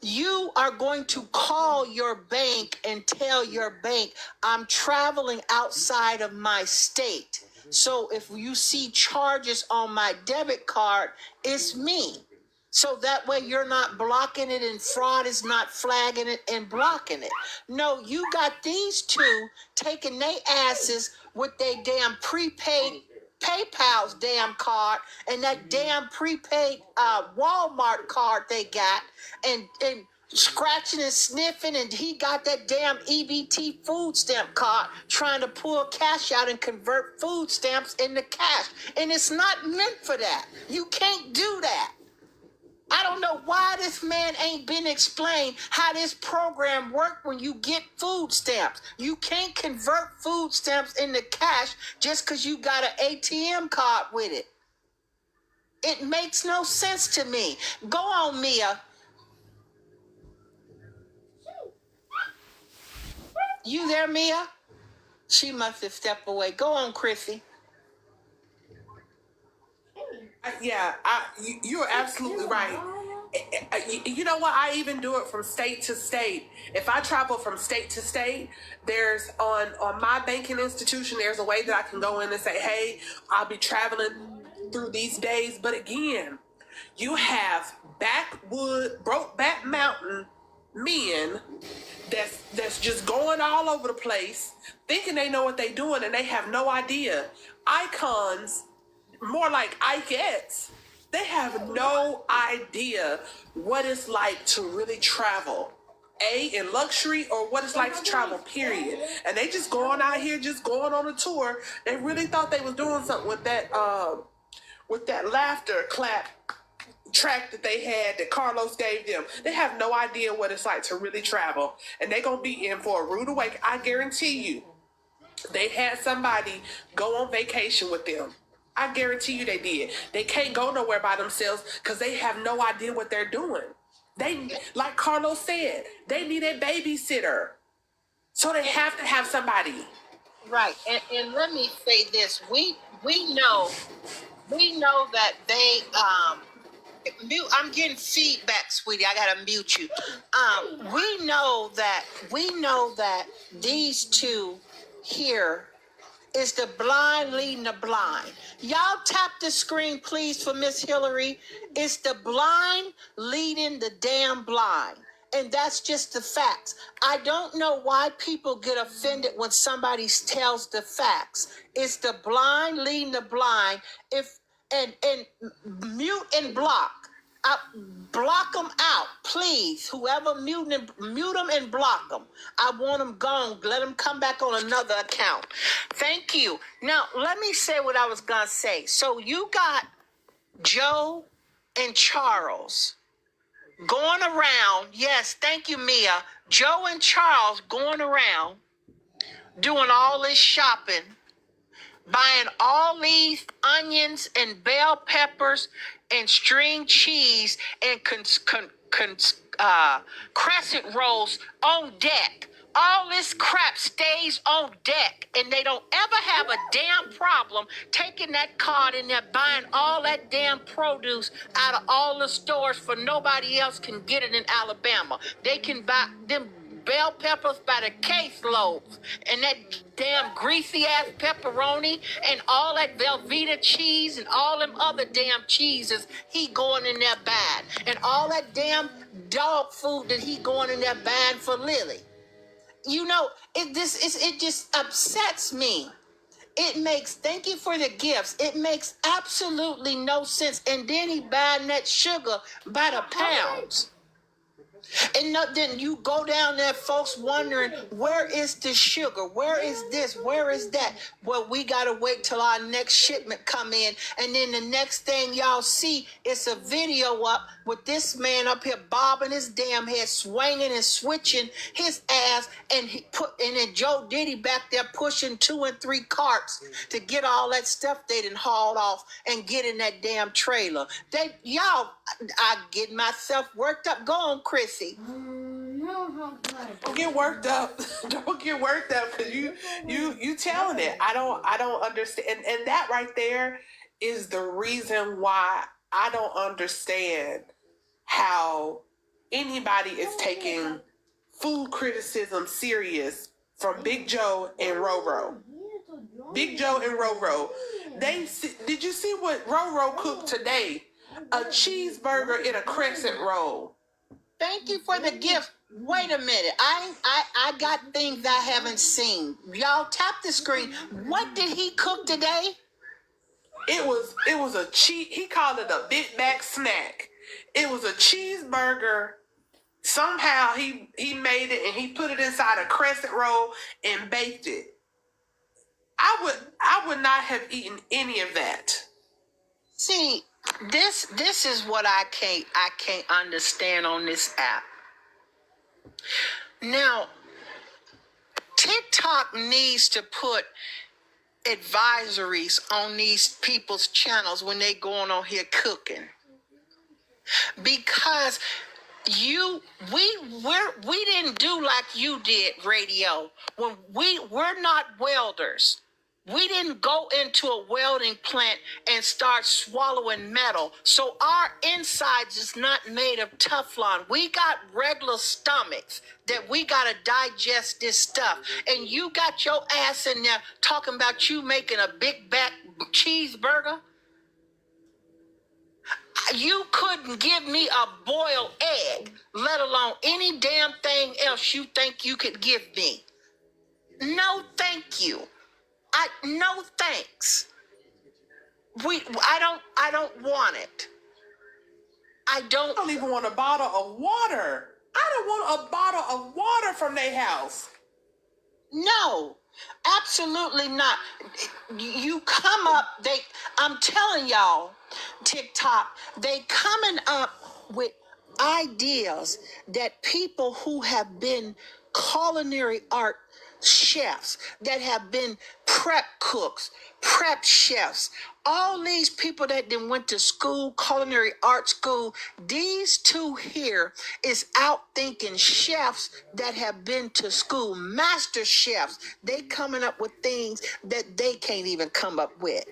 You are going to call your bank and tell your bank, I'm traveling outside of my state. So if you see charges on my debit card, it's me. So that way you're not blocking it and fraud is not flagging it and blocking it. No, you got these two taking their asses with their damn prepaid PayPal's damn card and that damn prepaid Walmart card they got and scratching and sniffing, and he got that damn EBT food stamp card trying to pull cash out and convert food stamps into cash. And it's not meant for that. You can't do that. I don't know why this man ain't been explained how this program worked when you get food stamps. You can't convert food stamps into cash just because you got an ATM card with it. It makes no sense to me. Go on, Mia. You there, Mia? She must have stepped away. Go on, Chrissy. Yeah, you're absolutely right. You know what? I even do it from state to state. If I travel from state to state, there's on my banking institution, there's a way that I can go in and say, hey, I'll be traveling through these days. But again, you have Brokeback Mountain men that's just going all over the place, thinking they know what they're doing, and they have no idea. Icons, more like Ikeettes, they have no idea what it's like to really travel. In luxury or what it's like to travel, period. And they just going out here, just going on a tour. They really thought they was doing something with that laughter clap track that they had that Carlos gave them. They have no idea what it's like to really travel. And they're going to be in for a rude awakening. I guarantee you, they had somebody go on vacation with them. I guarantee you they did. They can't go nowhere by themselves because they have no idea what they're doing. They, like Carlos said, they need a babysitter. So they have to have somebody. Right. And let me say this. We know that they I'm getting feedback, sweetie. I gotta mute you. We know that these two here is the blind leading the blind. Y'all tap the screen, please, for Miss Hilary. It's the blind leading the damn blind. And that's just the facts. I don't know why people get offended when somebody tells the facts. It's the blind leading the blind. And mute and block. Block them out, please. Whoever mute them and block them. I want them gone. Let them come back on another account. Thank you. Now, let me say what I was going to say. So you got Joe and Charles going around. Yes, thank you, Mia. Joe and Charles going around doing all this shopping, buying all these onions and bell peppers and string cheese and crescent rolls on deck. All this crap stays on deck, and they don't ever have a damn problem taking that card in there, buying all that damn produce out of all the stores for nobody else can get it in Alabama. They can buy them bell peppers by the case loaves, and that damn greasy ass pepperoni and all that Velveeta cheese and all them other damn cheeses he going in there buying, and all that damn dog food that he going in there buying for Lily. You know, it just upsets me. It makes, thank you for the gifts. It makes absolutely no sense. And then he buying that sugar by the pounds. And then you go down there, folks wondering, where is the sugar? Where is this? Where is that? Well, we got to wait till our next shipment come in. And then the next thing y'all see is a video up with this man up here bobbing his damn head, swinging and switching his ass. And then Joe Diddy back there pushing 2 and 3 carts to get all that stuff they done hauled off and get in that damn trailer. I get myself worked up. Go on, Chris. Don't get worked up. Don't get worked up because you telling it. I don't understand. And that right there is the reason why I don't understand how anybody is taking food criticism serious from Big Joe and Roro. Big Joe and Roro. Did you see what Roro cooked today? A cheeseburger in a crescent roll. Thank you for the gift. Wait a minute. I got things I haven't seen. Y'all tap the screen. What did he cook today? It was he called it a big back snack. It was a cheeseburger. Somehow he made it and he put it inside a crescent roll and baked it. I would not have eaten any of that. See, this is what I can't understand on this app. Now, TikTok needs to put advisories on these people's channels when they going on here cooking, because we didn't do like you did, radio. When we're not welders. We didn't go into a welding plant and start swallowing metal. So our insides is not made of Teflon. We got regular stomachs that we got to digest this stuff. And you got your ass in there talking about you making a big back cheeseburger. You couldn't give me a boiled egg, let alone any damn thing else you think you could give me. No, thank you. No thanks. I don't want it. I don't even want a bottle of water. I don't want a bottle of water from their house. No, absolutely not. You come up, I'm telling y'all, TikTok, they coming up with ideas that people who have been culinary art chefs, that have been prep cooks, prep chefs, all these people that then went to school, culinary art school, these two here is out thinking chefs that have been to school, master chefs. They coming up with things that they can't even come up with.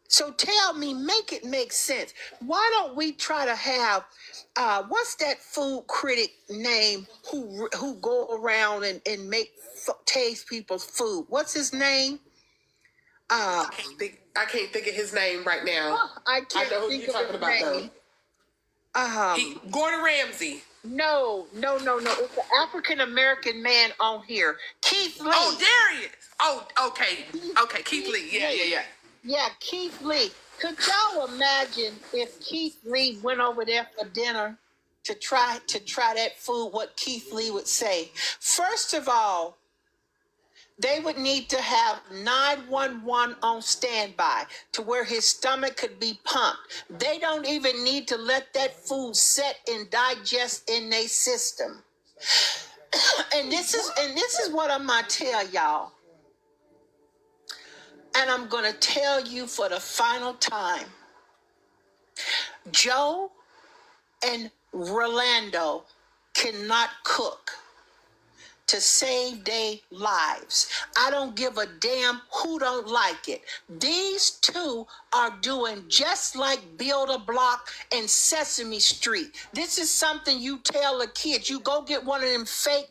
So tell me, make it make sense. Why don't we try to have, what's that food critic name who go around and make taste people's food? What's his name? I can't think of his name right now. I can't know who think you're of talking his about, name. Gordon Ramsay. No. It's an African American man on here. Keith Lee. Oh, Darius. Oh, okay. Keith Lee. Yeah. Yeah, Keith Lee. Could y'all imagine if Keith Lee went over there for dinner to try that food, what Keith Lee would say? First of all, they would need to have 911 on standby to where his stomach could be pumped. They don't even need to let that food set and digest in their system. and this is what I'm gonna tell y'all. And I'm going to tell you for the final time. Joe and Rolando cannot cook to save their lives. I don't give a damn who don't like it. These two are doing just like Build a Block and Sesame Street. This is something you tell the kids. You go get one of them fake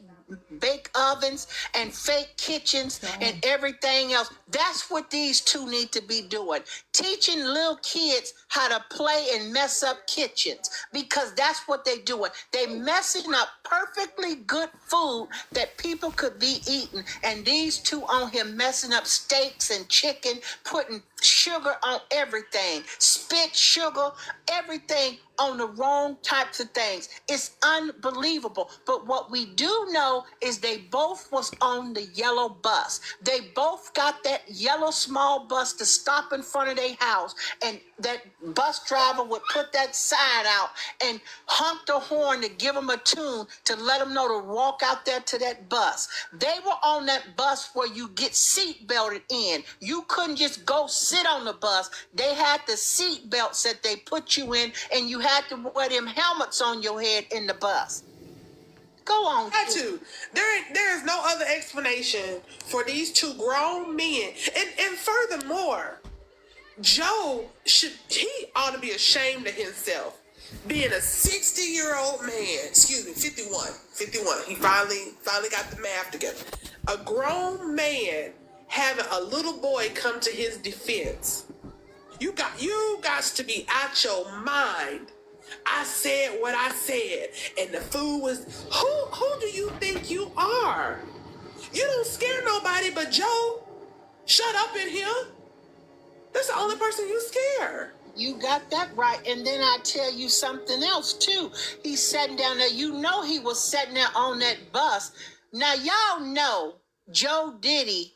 bake ovens and fake kitchens and everything else. That's what these two need to be doing. Teaching little kids how to play and mess up kitchens, because that's what they're doing. They messing up perfectly good food that people could be eating, and these two on here messing up steaks and chicken, putting sugar on everything, spit sugar, everything on the wrong types of things. It's unbelievable. But what we do know is they both was on the yellow bus. They both got that yellow small bus to stop in front of their house, and that bus driver would put that sign out and honk the horn to give them a tune to let them know to walk out there to that bus. They were on that bus where you get seat belted in. You couldn't just go sit on the bus. They had the seat belts that they put you in, and you had to wear them helmets on your head in the bus. Go on. Had to. There is no other explanation for these two grown men. And furthermore, Joe he ought to be ashamed of himself. being a 60-year-old man, 51. He finally got the math together. A grown man having a little boy come to his defense. You got to be out your mind. I said what I said, and the fool was, who do you think you are? You don't scare nobody but Joe. Shut up in here. That's the only person you scare. You got that right. And then I tell you something else too. He's sitting down there. You know he was sitting there on that bus. Now y'all know Joe Diddy,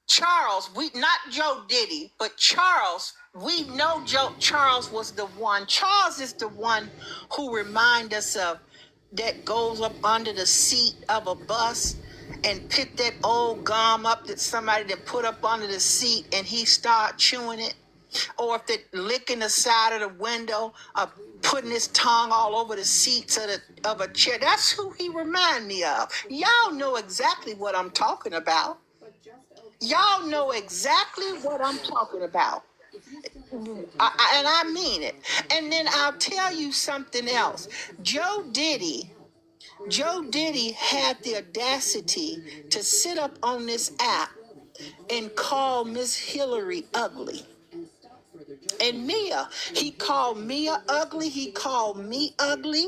Charles, not Joe Diddy, but Charles, we know Charles was the one. Charles is the one who remind us of that goes up under the seat of a bus and pick that old gum up that somebody that put up under the seat and he start chewing it. Or if they're licking the side of the window or putting his tongue all over the seats of a chair. That's who he remind me of. Y'all know exactly what I'm talking about. Y'all know exactly what I'm talking about. And I mean it. And then I'll tell you something else. Joe Diddy had the audacity to sit up on this app and call Miss Hilary ugly. And Mia, he called Mia ugly. He called me ugly.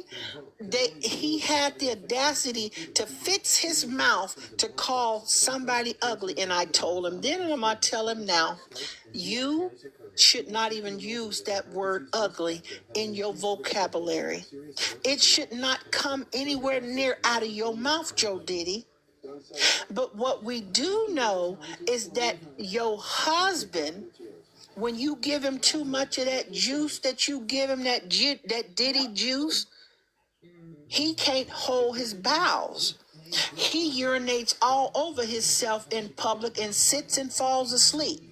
He had the audacity to fix his mouth to call somebody ugly. And I told him then, and I'm going to tell him now, you should not even use that word ugly in your vocabulary. It should not come anywhere near out of your mouth, Joe Diddy. But what we do know is that your husband, when you give him too much of that juice that you give him, that Diddy juice, he can't hold his bowels. He urinates all over himself in public and sits and falls asleep.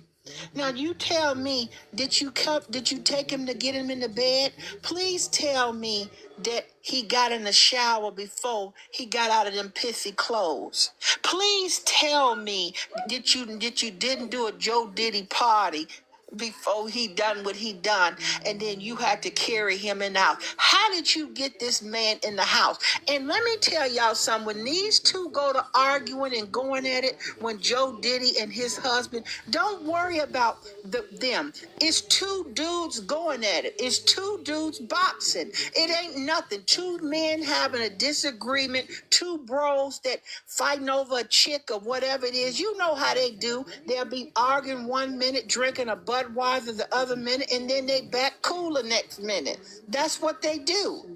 Now you tell me, did you take him to get him in the bed? Please tell me that he got in the shower before he got out of them pissy clothes. Please tell me that you didn't do a Joe Diddy party before he done what he done, and then you had to carry him in the house. How did you get this man in the house? And let me tell y'all something, when these two go to arguing and going at it, when Joe Diddy and his husband, don't worry about them. It's two dudes going at it. It's two dudes boxing. It ain't nothing. Two men having a disagreement, two bros that fighting over a chick or whatever it is. You know how they do. They'll be arguing one minute, drinking a Budweiser the other minute, and then they back cool the next minute. That's what they do.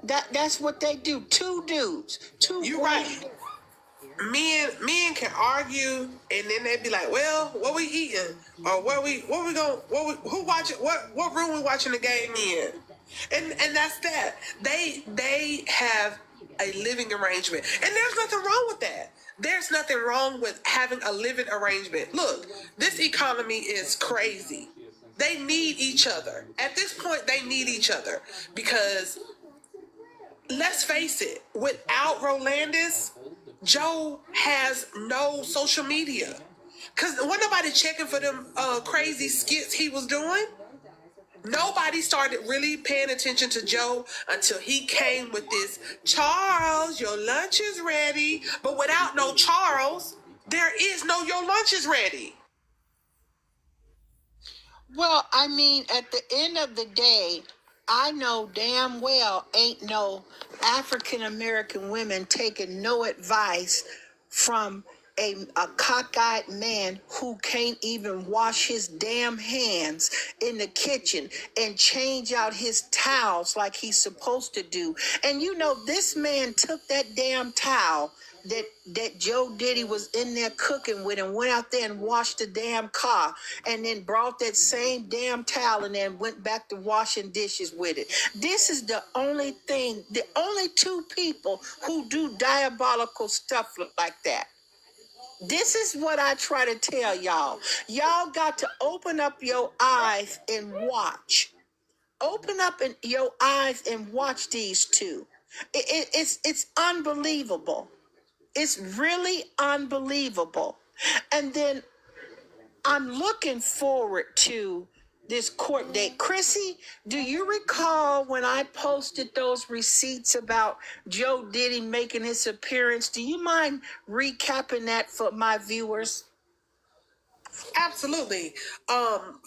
That's what they do. Two dudes. You right. Men can argue, and then they be like, "Well, what we eating? Or who watching? What room we watching the game in?" And that's that. They have a living arrangement, and there's nothing wrong with that. There's nothing wrong with having a living arrangement. Look, this economy is crazy. They need each other. At this point, they need each other because, let's face it, without Rolandis, Joe has no social media. Because wasn't nobody checking for them crazy skits he was doing. Nobody started really paying attention to Joe until he came with this, Charles, your lunch is ready. But without no Charles, there is no your lunch is ready. Well, I mean, at the end of the day, I know damn well ain't no African-American women taking no advice from a cockeyed man who can't even wash his damn hands in the kitchen and change out his towels like he's supposed to do. And you know, this man took that damn towel that Joe Diddy was in there cooking with and went out there and washed the damn car and then brought that same damn towel and then went back to washing dishes with it. This is the only two people who do diabolical stuff like that. This is what I try to tell y'all. Y'all got to open up your eyes and watch. Open up your eyes and watch these two. It's unbelievable. It's really unbelievable. And then I'm looking forward to this court date. Chrissy, do you recall when I posted those receipts about Joe Diddy making his appearance? Do you mind recapping that for my viewers? Absolutely.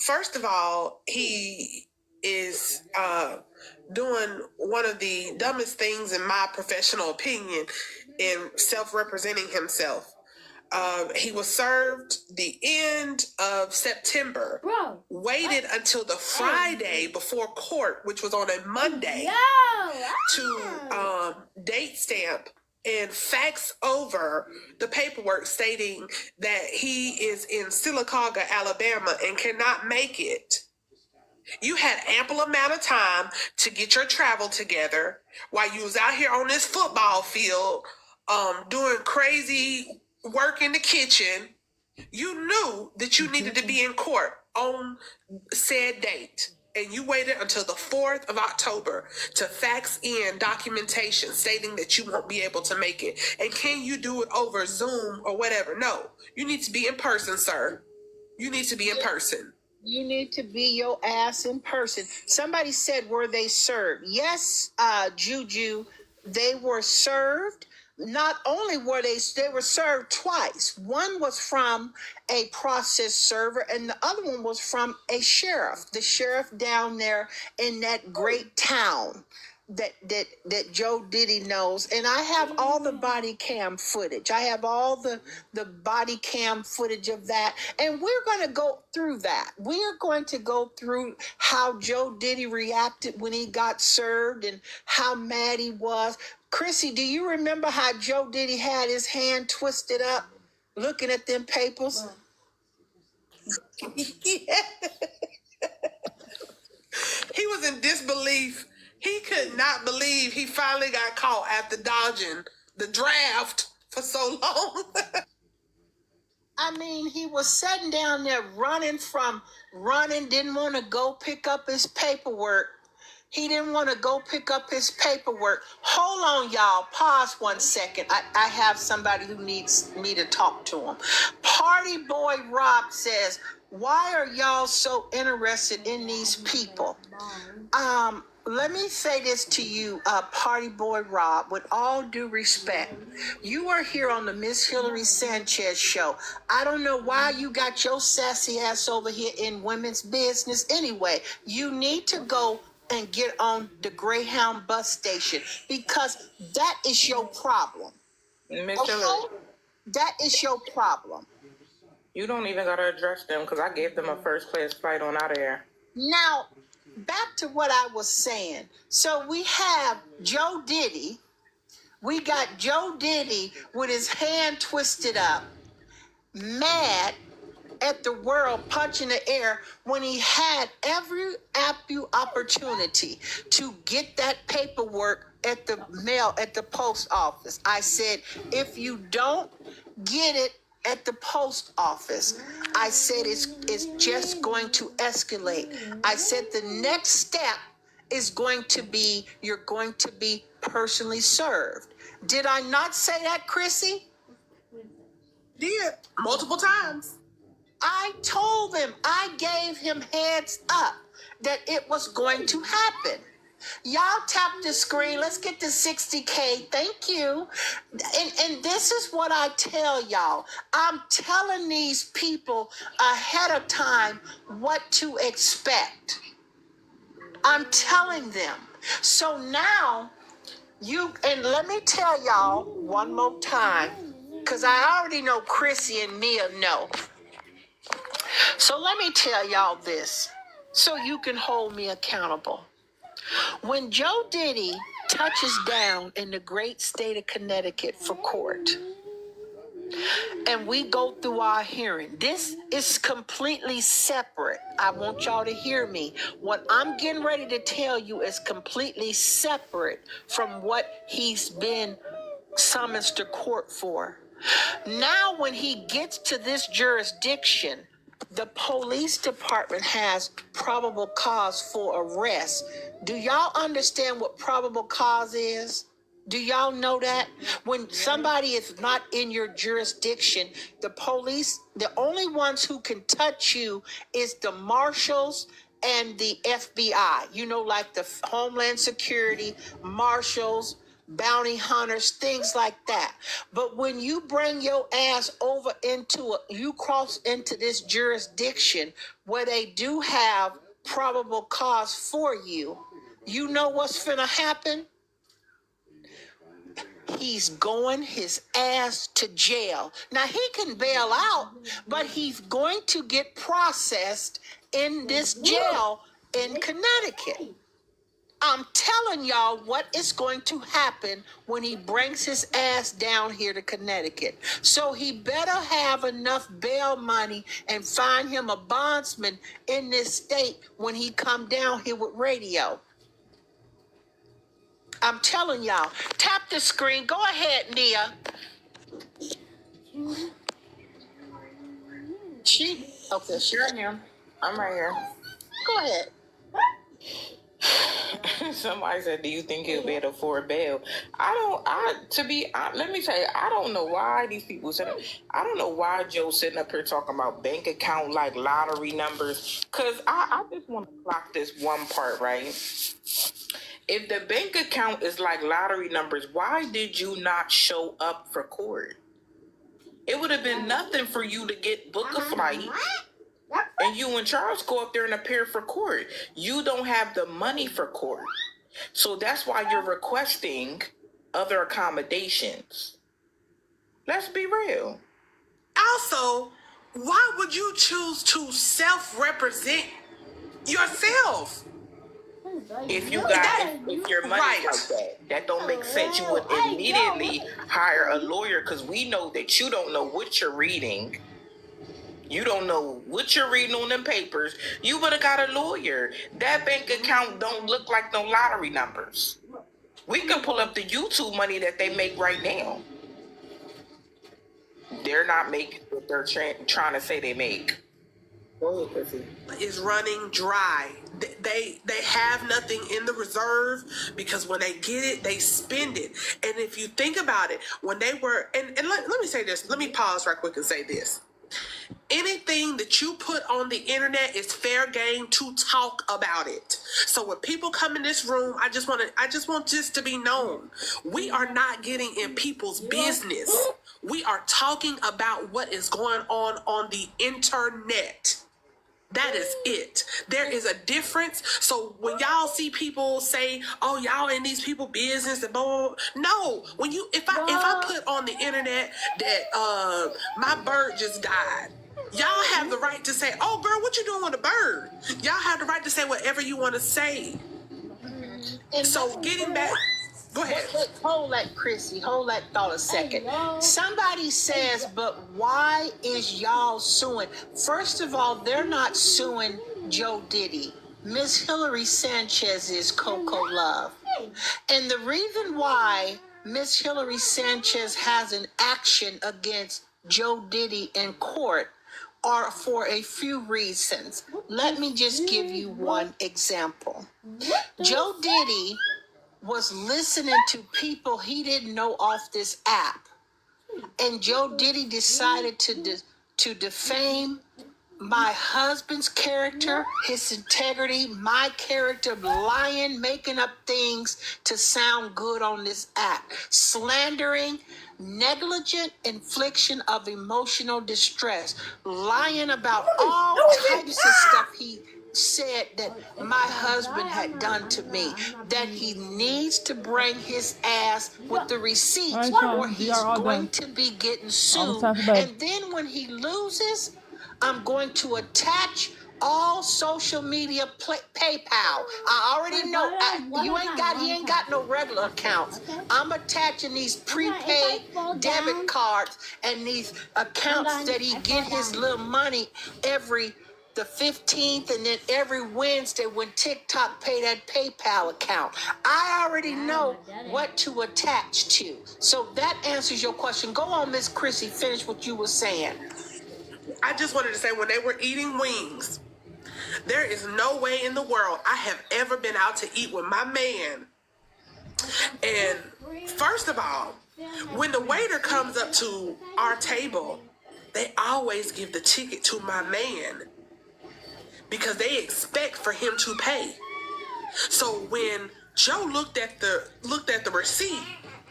First of all, he is doing one of the dumbest things in my professional opinion in self-representing himself. He was served the end of September. Bro, waited until the Friday before court, which was on a Monday, to date stamp and fax over the paperwork stating that he is in Sylacauga, Alabama, and cannot make it. You had ample amount of time to get your travel together while you was out here on this football field, doing crazy work in the kitchen. You knew that you needed to be in court on said date, and you waited until the 4th of October to fax in documentation stating that you won't be able to make it. And can you do it over Zoom or whatever? No, you need to be in person, sir. You need to be in person. You need to be your ass in person. Somebody said, were they served? Yes, Juju, they were served. Not only were they were served twice. One was from a process server, and the other one was from a sheriff. The sheriff down there in that great town that Joe Diddy knows. And I have all the body cam footage. I have all the body cam footage of that. And we're going to go through that. We are going to go through how Joe Diddy reacted when he got served and how mad he was. Chrissy, do you remember how Joe Diddy had his hand twisted up looking at them papers? Yeah. He was in disbelief. He could not believe he finally got caught after dodging the draft for so long. I mean, he was sitting down there running, didn't want to go pick up his paperwork. He didn't want to go pick up his paperwork. Hold on, y'all. Pause 1 second. I have somebody who needs me to talk to him. Party Boy Rob says, why are y'all so interested in these people? Let me say this to you, Party Boy Rob, with all due respect. You are here on the Miss Hilary Sanchez show. I don't know why you got your sassy ass over here in women's business anyway. You need to go and get on the Greyhound bus station because that is your problem. Miss Okay? Hilary, That is your problem. you don't even got to address them because I gave them a first class flight on out of here. Now, back to what I was saying. So we have Joe Diddy. We got Joe Diddy with his hand twisted up, mad at the world, punching the air when he had every opportunity to get that paperwork at the mail, at the post office. I said, if you don't get it at the post office, I said it's just going to escalate. I said the next step is going to be you're going to be personally served. Did I not say that, Chrissy? Did multiple times. I told him, I gave him heads up that it was going to happen. Y'all tap the screen. Let's get to 60K. Thank you. And this is what I tell y'all. I'm telling these people ahead of time what to expect. I'm telling them. So now and let me tell y'all one more time, because I already know Chrissy and Mia know. So let me tell y'all this so you can hold me accountable. When Joe Diddy touches down in the great state of Connecticut for court, and we go through our hearing, this is completely separate. I want y'all to hear me. What I'm getting ready to tell you is completely separate from what he's been summoned to court for. Now, when he gets to this jurisdiction, the police department has probable cause for arrest. Do y'all understand what probable cause is? Do y'all know that? When somebody is not in your jurisdiction, the police, the only ones who can touch you is the marshals and the FBI, you know, like the Homeland Security, marshals, bounty hunters, things like that. But when you bring your ass over you cross into this jurisdiction where they do have probable cause for you, you know what's finna happen? He's going his ass to jail. Now he can bail out, but he's going to get processed in this jail in Connecticut. I'm telling y'all what is going to happen when he brings his ass down here to Connecticut. So he better have enough bail money and find him a bondsman in this state when he come down here with radio. I'm telling y'all. Tap the screen. Go ahead, Nia. Okay, Sure am. I'm right here. go ahead. Somebody said, do you think he'll be able to afford bail? Let me tell you, I don't know why these people I don't know why Joe's sitting up here talking about bank account like lottery numbers. Because I just want to clock this one part, right? If the bank account is like lottery numbers, why did you not show up for court? It would have been nothing for you to book a flight. And you and Charles go up there and appear for court. You don't have the money for court. So that's why you're requesting other accommodations. Let's be real. Also, why would you choose to self-represent yourself? If your money's Right. like that don't make sense. You would immediately hire a lawyer because we know that you don't know what you're reading. You don't know what you're reading on them papers. You would have got a lawyer. That bank account don't look like no lottery numbers. We can pull up the YouTube money that they make right now. They're not making what they're trying to say they make. Go ahead, Chrissy. Is running dry. They have nothing in the reserve because when they get it, they spend it. And if you think about it, when they were, and let me say this, let me pause right quick and say this. Anything that you put on the internet is fair game to talk about it. So when people come in this room, I just want this to be known. We are not getting in people's business. We are talking about what is going on the internet. That is it. There is a difference. So when y'all see people say, "Oh, y'all in these people business," and blah, blah, blah. No, if I put on the internet that my bird just died, y'all have the right to say, "Oh, girl, what you doing with a bird?" Y'all have the right to say whatever you want to say. And So getting back. Go ahead. Hold that, Chrissy. Hold that thought a second. Somebody says, but why is y'all suing? First of all, they're not suing Joe Diddy. Miss Hilary Sanchez is Coco Love. And the reason why Miss Hilary Sanchez has an action against Joe Diddy in court are for a few reasons. Let me just give you one example. Joe Diddy was listening to people he didn't know off this app. And Joe Diddy decided to defame my husband's character, his integrity, my character, lying, making up things to sound good on this app. Slandering, negligent infliction of emotional distress, lying about all types of stuff he said that my husband had done to me, that he needs to bring his ass with the receipts or he's going to be getting sued. And then when he loses, I'm going to attach all social media PayPal. I already know he ain't got no regular accounts. I'm attaching these prepaid debit cards and these accounts that he get his little money the 15th, and then every Wednesday when TikTok pay that PayPal account. I already know what to attach to. So that answers your question. Go on, Miss Chrissy, finish what you were saying. I just wanted to say, when they were eating wings, there is no way in the world I have ever been out to eat with my man. And first of all, when the waiter comes up to our table, they always give the ticket to my man. because they expect for him to pay. So when Joe looked at the receipt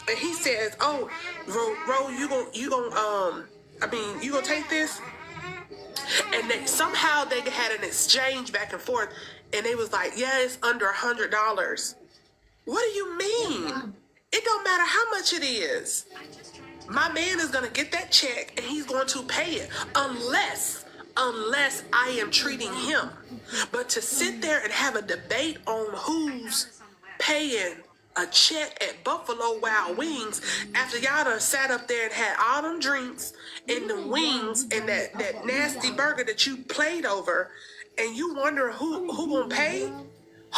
and he says, "Oh, Ro, you gonna take this?" And somehow they had an exchange back and forth, and they was like, "Yeah, it's under $100." What do you mean? It don't matter how much it is. My man is gonna get that check and he's going to pay it unless I am treating him. But to sit there and have a debate on who's paying a check at Buffalo Wild Wings after y'all done sat up there and had all them drinks and the wings and that nasty burger that you played over, and you wonder who gonna pay?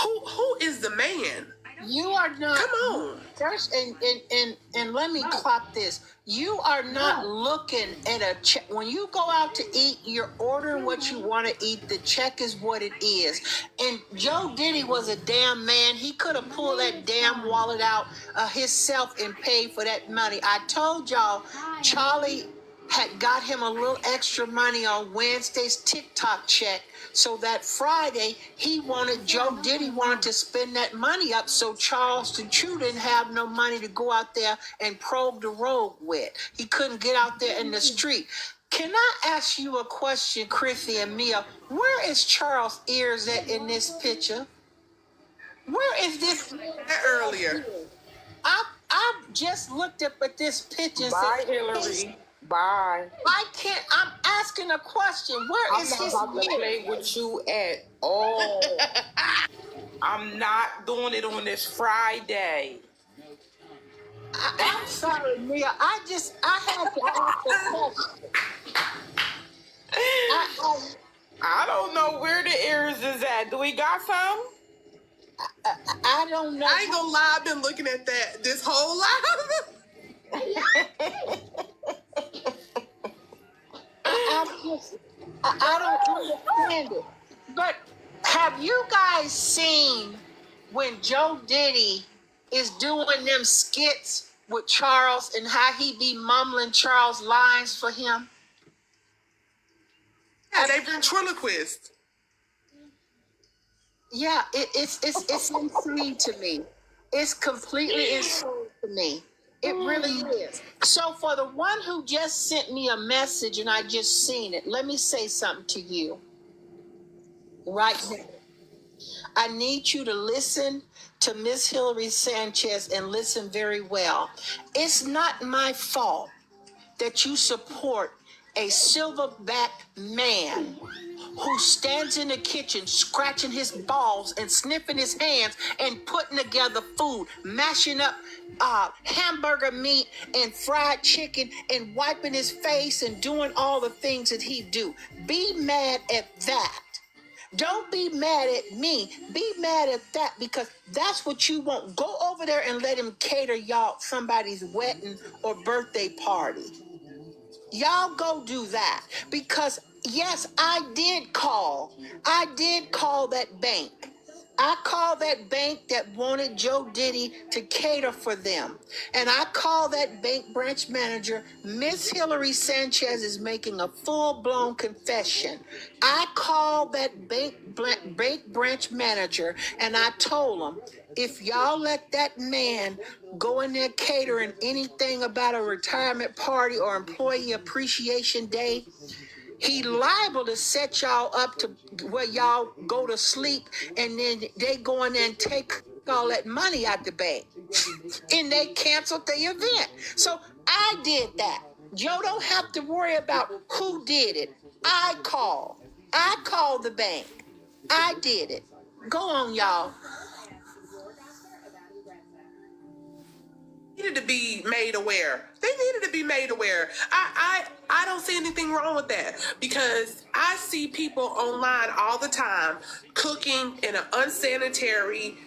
Who is the man? You are not. Come on. First, and let me clock this. You are not looking at a check. When you go out to eat, you're ordering what you want to eat. The check is what it is. And Joe Diddy was a damn man. He could have pulled that damn wallet out himself and paid for that money. I told y'all, Charlie had got him a little extra money on Wednesday's TikTok check, so that Friday Joe Diddy wanted to spend that money up, so Charleston Chew didn't have no money to go out there and probe the road with. He couldn't get out there in the street. Can I ask you a question, Chrissy and Mia? Where is Charles' ears at in this picture? Where is this? Earlier. I just looked up at this picture and Bye, said, Hilary. Bye. I'm asking a question. Where is his I'm not about to play with you at all. I'm not doing it on this Friday. I'm sorry, Mia. I had to ask a question. I don't know where the ears is at. Do we got some? I don't know. I ain't gonna lie, I've been looking at that this whole life. I don't understand it. But have you guys seen when Joe Diddy is doing them skits with Charles and how he be mumbling Charles lines for him? Yeah, they ventriloquist. Yeah, it's insane to me. It's completely insane to me. It really is. So for the one who just sent me a message and I just seen it, let me say something to you right now. I need you to listen to Miss Hilary Sanchez and listen very well. It's not my fault that you support a silverback man who stands in the kitchen scratching his balls and sniffing his hands and putting together food, mashing up hamburger meat and fried chicken and wiping his face and doing all the things that he do. Be mad at that. Don't be mad at me. Be mad at that, because that's what you want. Go over there and let him cater y'all somebody's wedding or birthday party. Y'all go do that, because yes, I did call that bank. I called that bank that wanted Joe Diddy to cater for them. And I called that bank branch manager. Ms. Hilary Sanchez is making a full-blown confession. I called that bank branch manager and I told him, if y'all let that man go in there catering anything about a retirement party or employee appreciation day, he liable to set y'all up to where y'all go to sleep, and then they go in there and take all that money out the bank. And they canceled the event. So I did that. Joe don't have to worry about who did it. I called the bank. I did it. Go on, y'all. Needed to be made aware. They needed to be made aware. I don't see anything wrong with that, because I see people online all the time cooking in an unsanitary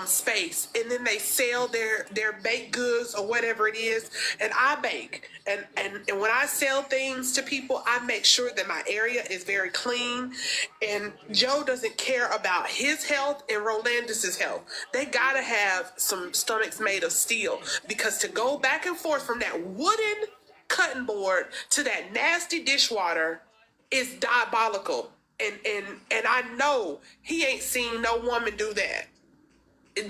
space, and then they sell their baked goods or whatever it is. And I bake, and when I sell things to people, I make sure that my area is very clean. And Joe doesn't care about his health and Rolandis's health. They gotta have some stomachs made of steel, because to go back and forth from that wooden cutting board to that nasty dishwater is diabolical. And I know he ain't seen no woman do that.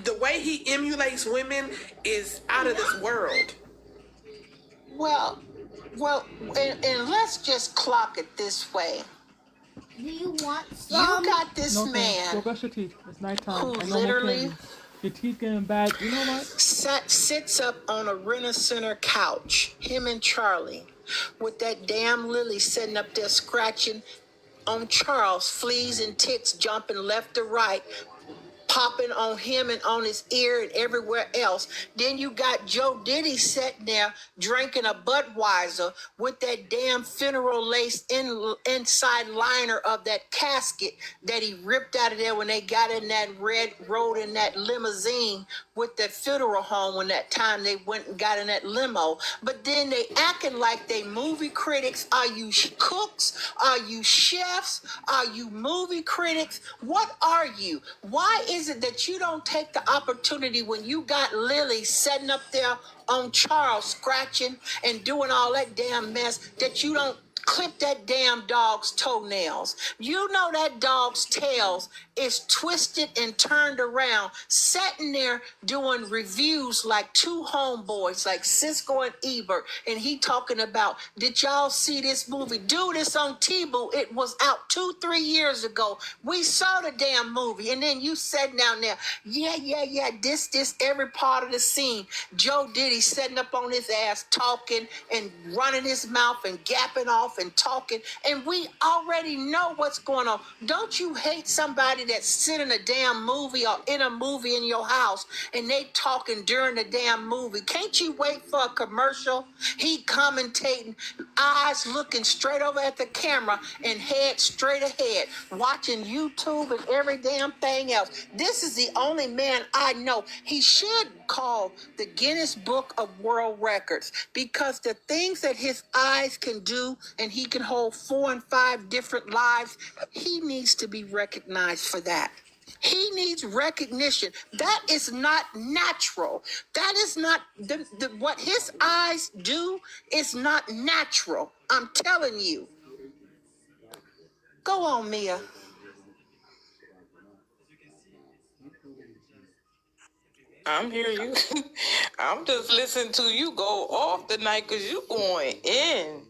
The way he emulates women is out of this world. Well, and let's just clock it this way. Do you want You some? got this No thanks. Go man brush your teeth. It's nighttime. who Ain't no more literally candy. Your teeth getting bad. You know what? sits up on a Rent-A-Center couch, him and Charlie, with that damn Lily sitting up there scratching on Charles, fleas and ticks jumping left to right, popping on him and on his ear and everywhere else. Then you got Joe Diddy sitting there drinking a Budweiser with that damn funeral lace inside liner of that casket that he ripped out of there when they got in that rode in that limousine with that funeral home when that time they went and got in that limo. But then they acting like they movie critics. Are you cooks? Are you chefs? Are you movie critics? What are you? Why is it that you don't take the opportunity when you got Lily sitting up there on Charles scratching and doing all that damn mess that you don't clip that damn dog's toenails? You know that dog's tails is twisted and turned around, sitting there doing reviews like two homeboys, like Cisco and Ebert, and he talking about, did y'all see this movie? Dude, it's on T-Boo. It was out 2-3 years ago. We saw the damn movie, and then you sat down there, yeah, this, every part of the scene. Joe Diddy sitting up on his ass talking and running his mouth and gapping off and talking, and we already know what's going on. Don't you hate somebody that sit in a damn movie or in a movie in your house and they talking during the damn movie? Can't you wait for a commercial? He commentating, eyes looking straight over at the camera and head straight ahead, watching YouTube and every damn thing else. This is the only man I know. He should call the Guinness Book of World Records, because the things that his eyes can do, and he can hold 4 and 5 different lives, he needs to be recognized for that. He needs recognition. That is not natural. That is not what his eyes do is not natural. I'm telling you. Go on, Mia. I'm hearing you. I'm just listening to you go off tonight because you going in,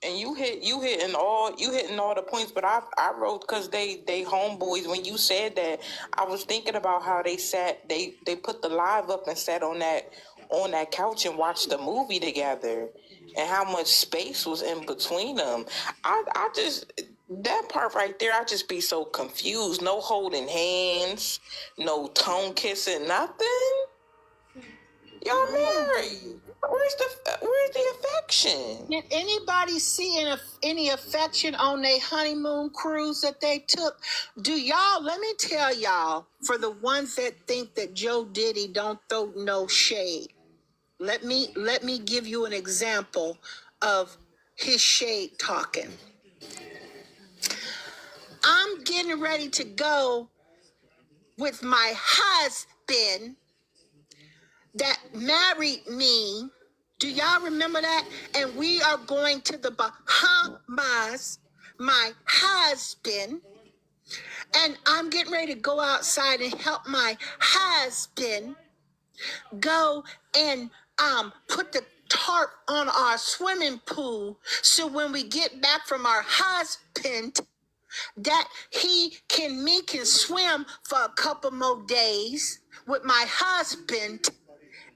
and you hitting all the points. But I wrote because they homeboys. When you said that, I was thinking about how they sat. They put the live up and sat on that couch and watched the movie together, and how much space was in between them. I just. That part right there, I just be so confused. No holding hands, no tongue kissing, nothing. Y'all married. Where's the affection? Did anybody see any affection on their honeymoon cruise that they took? Let me tell y'all, for the ones that think that Joe Diddy don't throw no shade, let me give you an example of his shade talking. I'm getting ready to go with my husband that married me. Do y'all remember that? And we are going to the Bahamas, my husband. And I'm getting ready to go outside and help my husband go and put the tarp on our swimming pool, so when we get back from our husband, that me can swim for a couple more days with my husband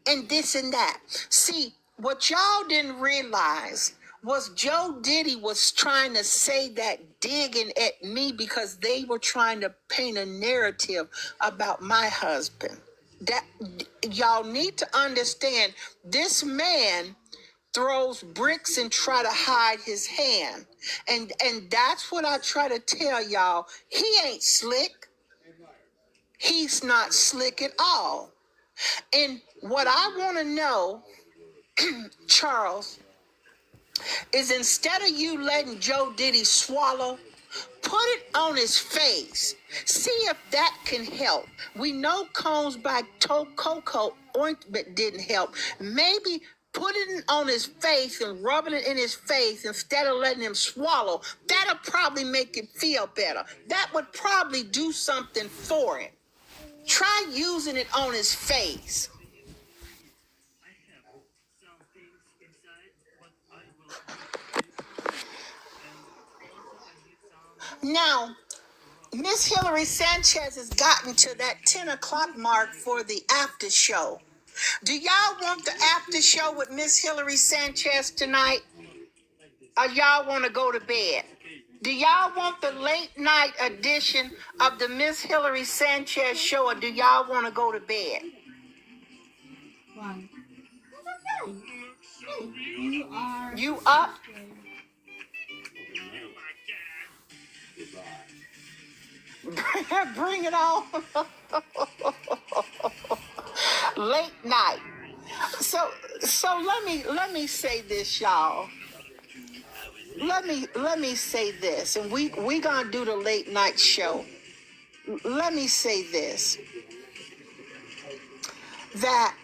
and this and that. See, what y'all didn't realize was Joe Diddy was trying to say that digging at me because they were trying to paint a narrative about my husband. That y'all need to understand, this man throws bricks and try to hide his hand. And that's what I try to tell y'all. He ain't slick. He's not slick at all. And what I want to know, Charles, is instead of you letting Joe Diddy swallow, put it on his face. See if that can help. We know Combs by Cocoa ointment didn't help. Maybe putting it on his face and rubbing it in his face instead of letting him swallow, that'll probably make him feel better. That would probably do something for him. Try using it on his face. Now, Miss Hilary Sanchez has gotten to that 10 o'clock mark for the after show. Do y'all want the after show with Miss Hilary Sanchez tonight? Or y'all want to go to bed? Do y'all want the late night edition of the Miss Hilary Sanchez show, or do y'all want to go to bed? Why? You are. You up? Bring it on. Late night. So let me say this, y'all. Let me say this, and we gonna do the late night show. Let me say this, that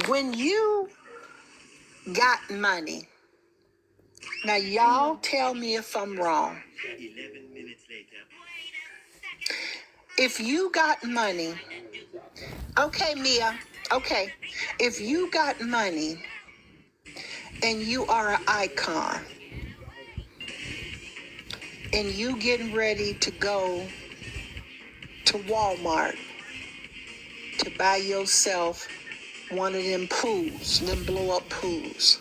when you got money, now y'all tell me if I'm wrong. If you got money, okay, Mia, okay, if you got money and you are an icon and you getting ready to go to Walmart to buy yourself one of them pools, them blow-up pools.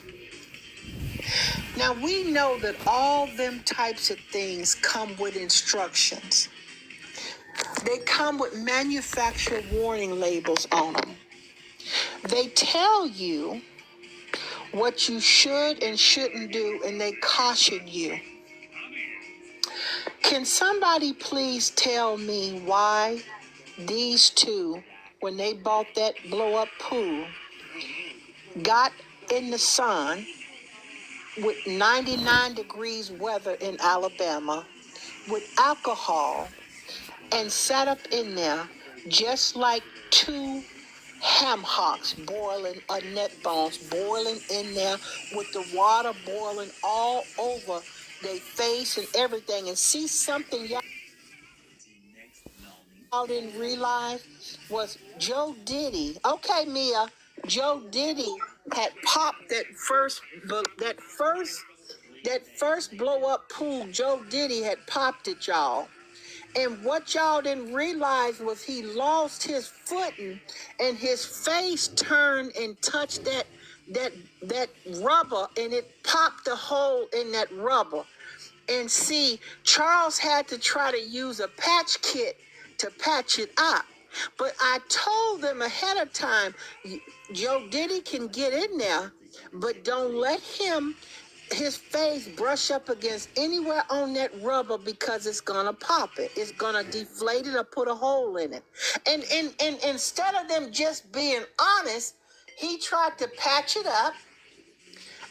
Now, we know that all them types of things come with instructions. They come with manufacturer warning labels on them. They tell you what you should and shouldn't do, and they caution you. Can somebody please tell me why these two, when they bought that blow-up pool, got in the sun with 99 degrees weather in Alabama with alcohol and sat up in there just like two ham hocks boiling, or neck bones boiling in there with the water boiling all over their face and everything, and see something y'all didn't realize was Joe Diddy. Okay, Mia, Joe Diddy had popped that first blow up pool. Joe Diddy had popped it, y'all. And what y'all didn't realize was he lost his footing and his face turned and touched that rubber, and it popped a hole in that rubber. And see, Charles had to try to use a patch kit to patch it up. But I told them ahead of time, Joe Diddy can get in there, but don't let his face brush up against anywhere on that rubber, because it's gonna pop it. It's gonna deflate it or put a hole in it. And instead of them just being honest, he tried to patch it up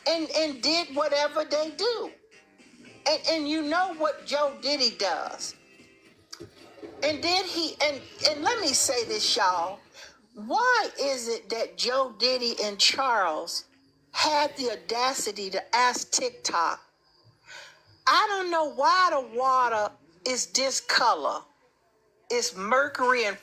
and did whatever they do. And you know what Joe Diddy does. And then and let me say this, y'all. Why is it that Joe Diddy and Charles had the audacity to ask TikTok, I don't know why the water is this color. It's mercury and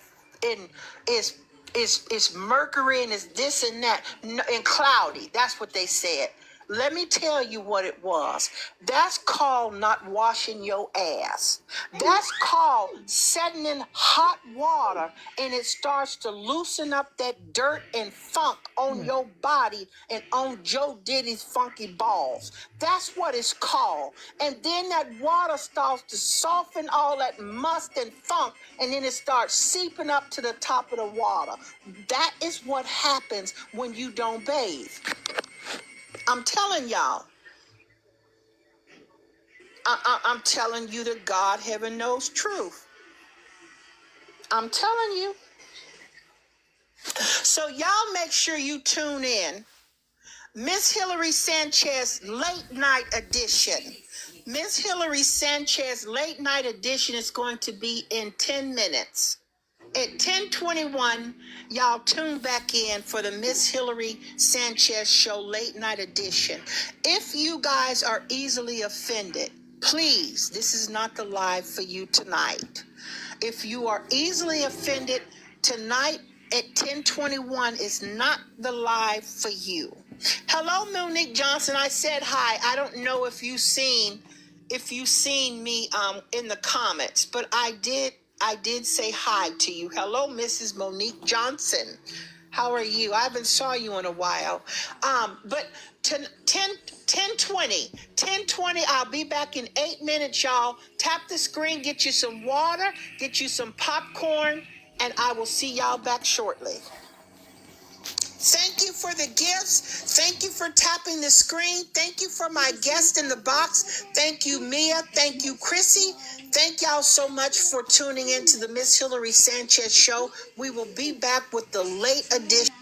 it's mercury and it's this and that and cloudy. That's what they said. Let me tell you what it was. That's called not washing your ass. That's called setting in hot water, and it starts to loosen up that dirt and funk on your body and on Joe Diddy's funky balls. That's what it's called. And then that water starts to soften all that must and funk, and then it starts seeping up to the top of the water. That is what happens when you don't bathe. I'm telling y'all. I'm telling you that God, heaven knows truth. I'm telling you. So y'all make sure you tune in. Miss Hilary Sanchez Late Night Edition. Miss Hilary Sanchez Late Night Edition is going to be in 10 minutes. At 10:21, y'all tune back in for the Miss Hilary Sanchez Show late night edition. If you guys are easily offended, please, this is not the live for you tonight. If you are easily offended, tonight at 10:21 is not the live for you. Hello, Monique Johnson. I said hi. I don't know if you seen me in the comments, but I did say hi to you. Hello, Mrs. Monique Johnson. How are you? I haven't saw you in a while. But 10:20, I'll be back in 8 minutes, y'all. Tap the screen, get you some water, get you some popcorn, and I will see y'all back shortly. Thank you for the gifts. Thank you for tapping the screen. Thank you for my guest in the box. Thank you, Mia. Thank you, Chrissy. Thank y'all so much for tuning in to the Miss Hilary Sanchez Show. We will be back with the late edition.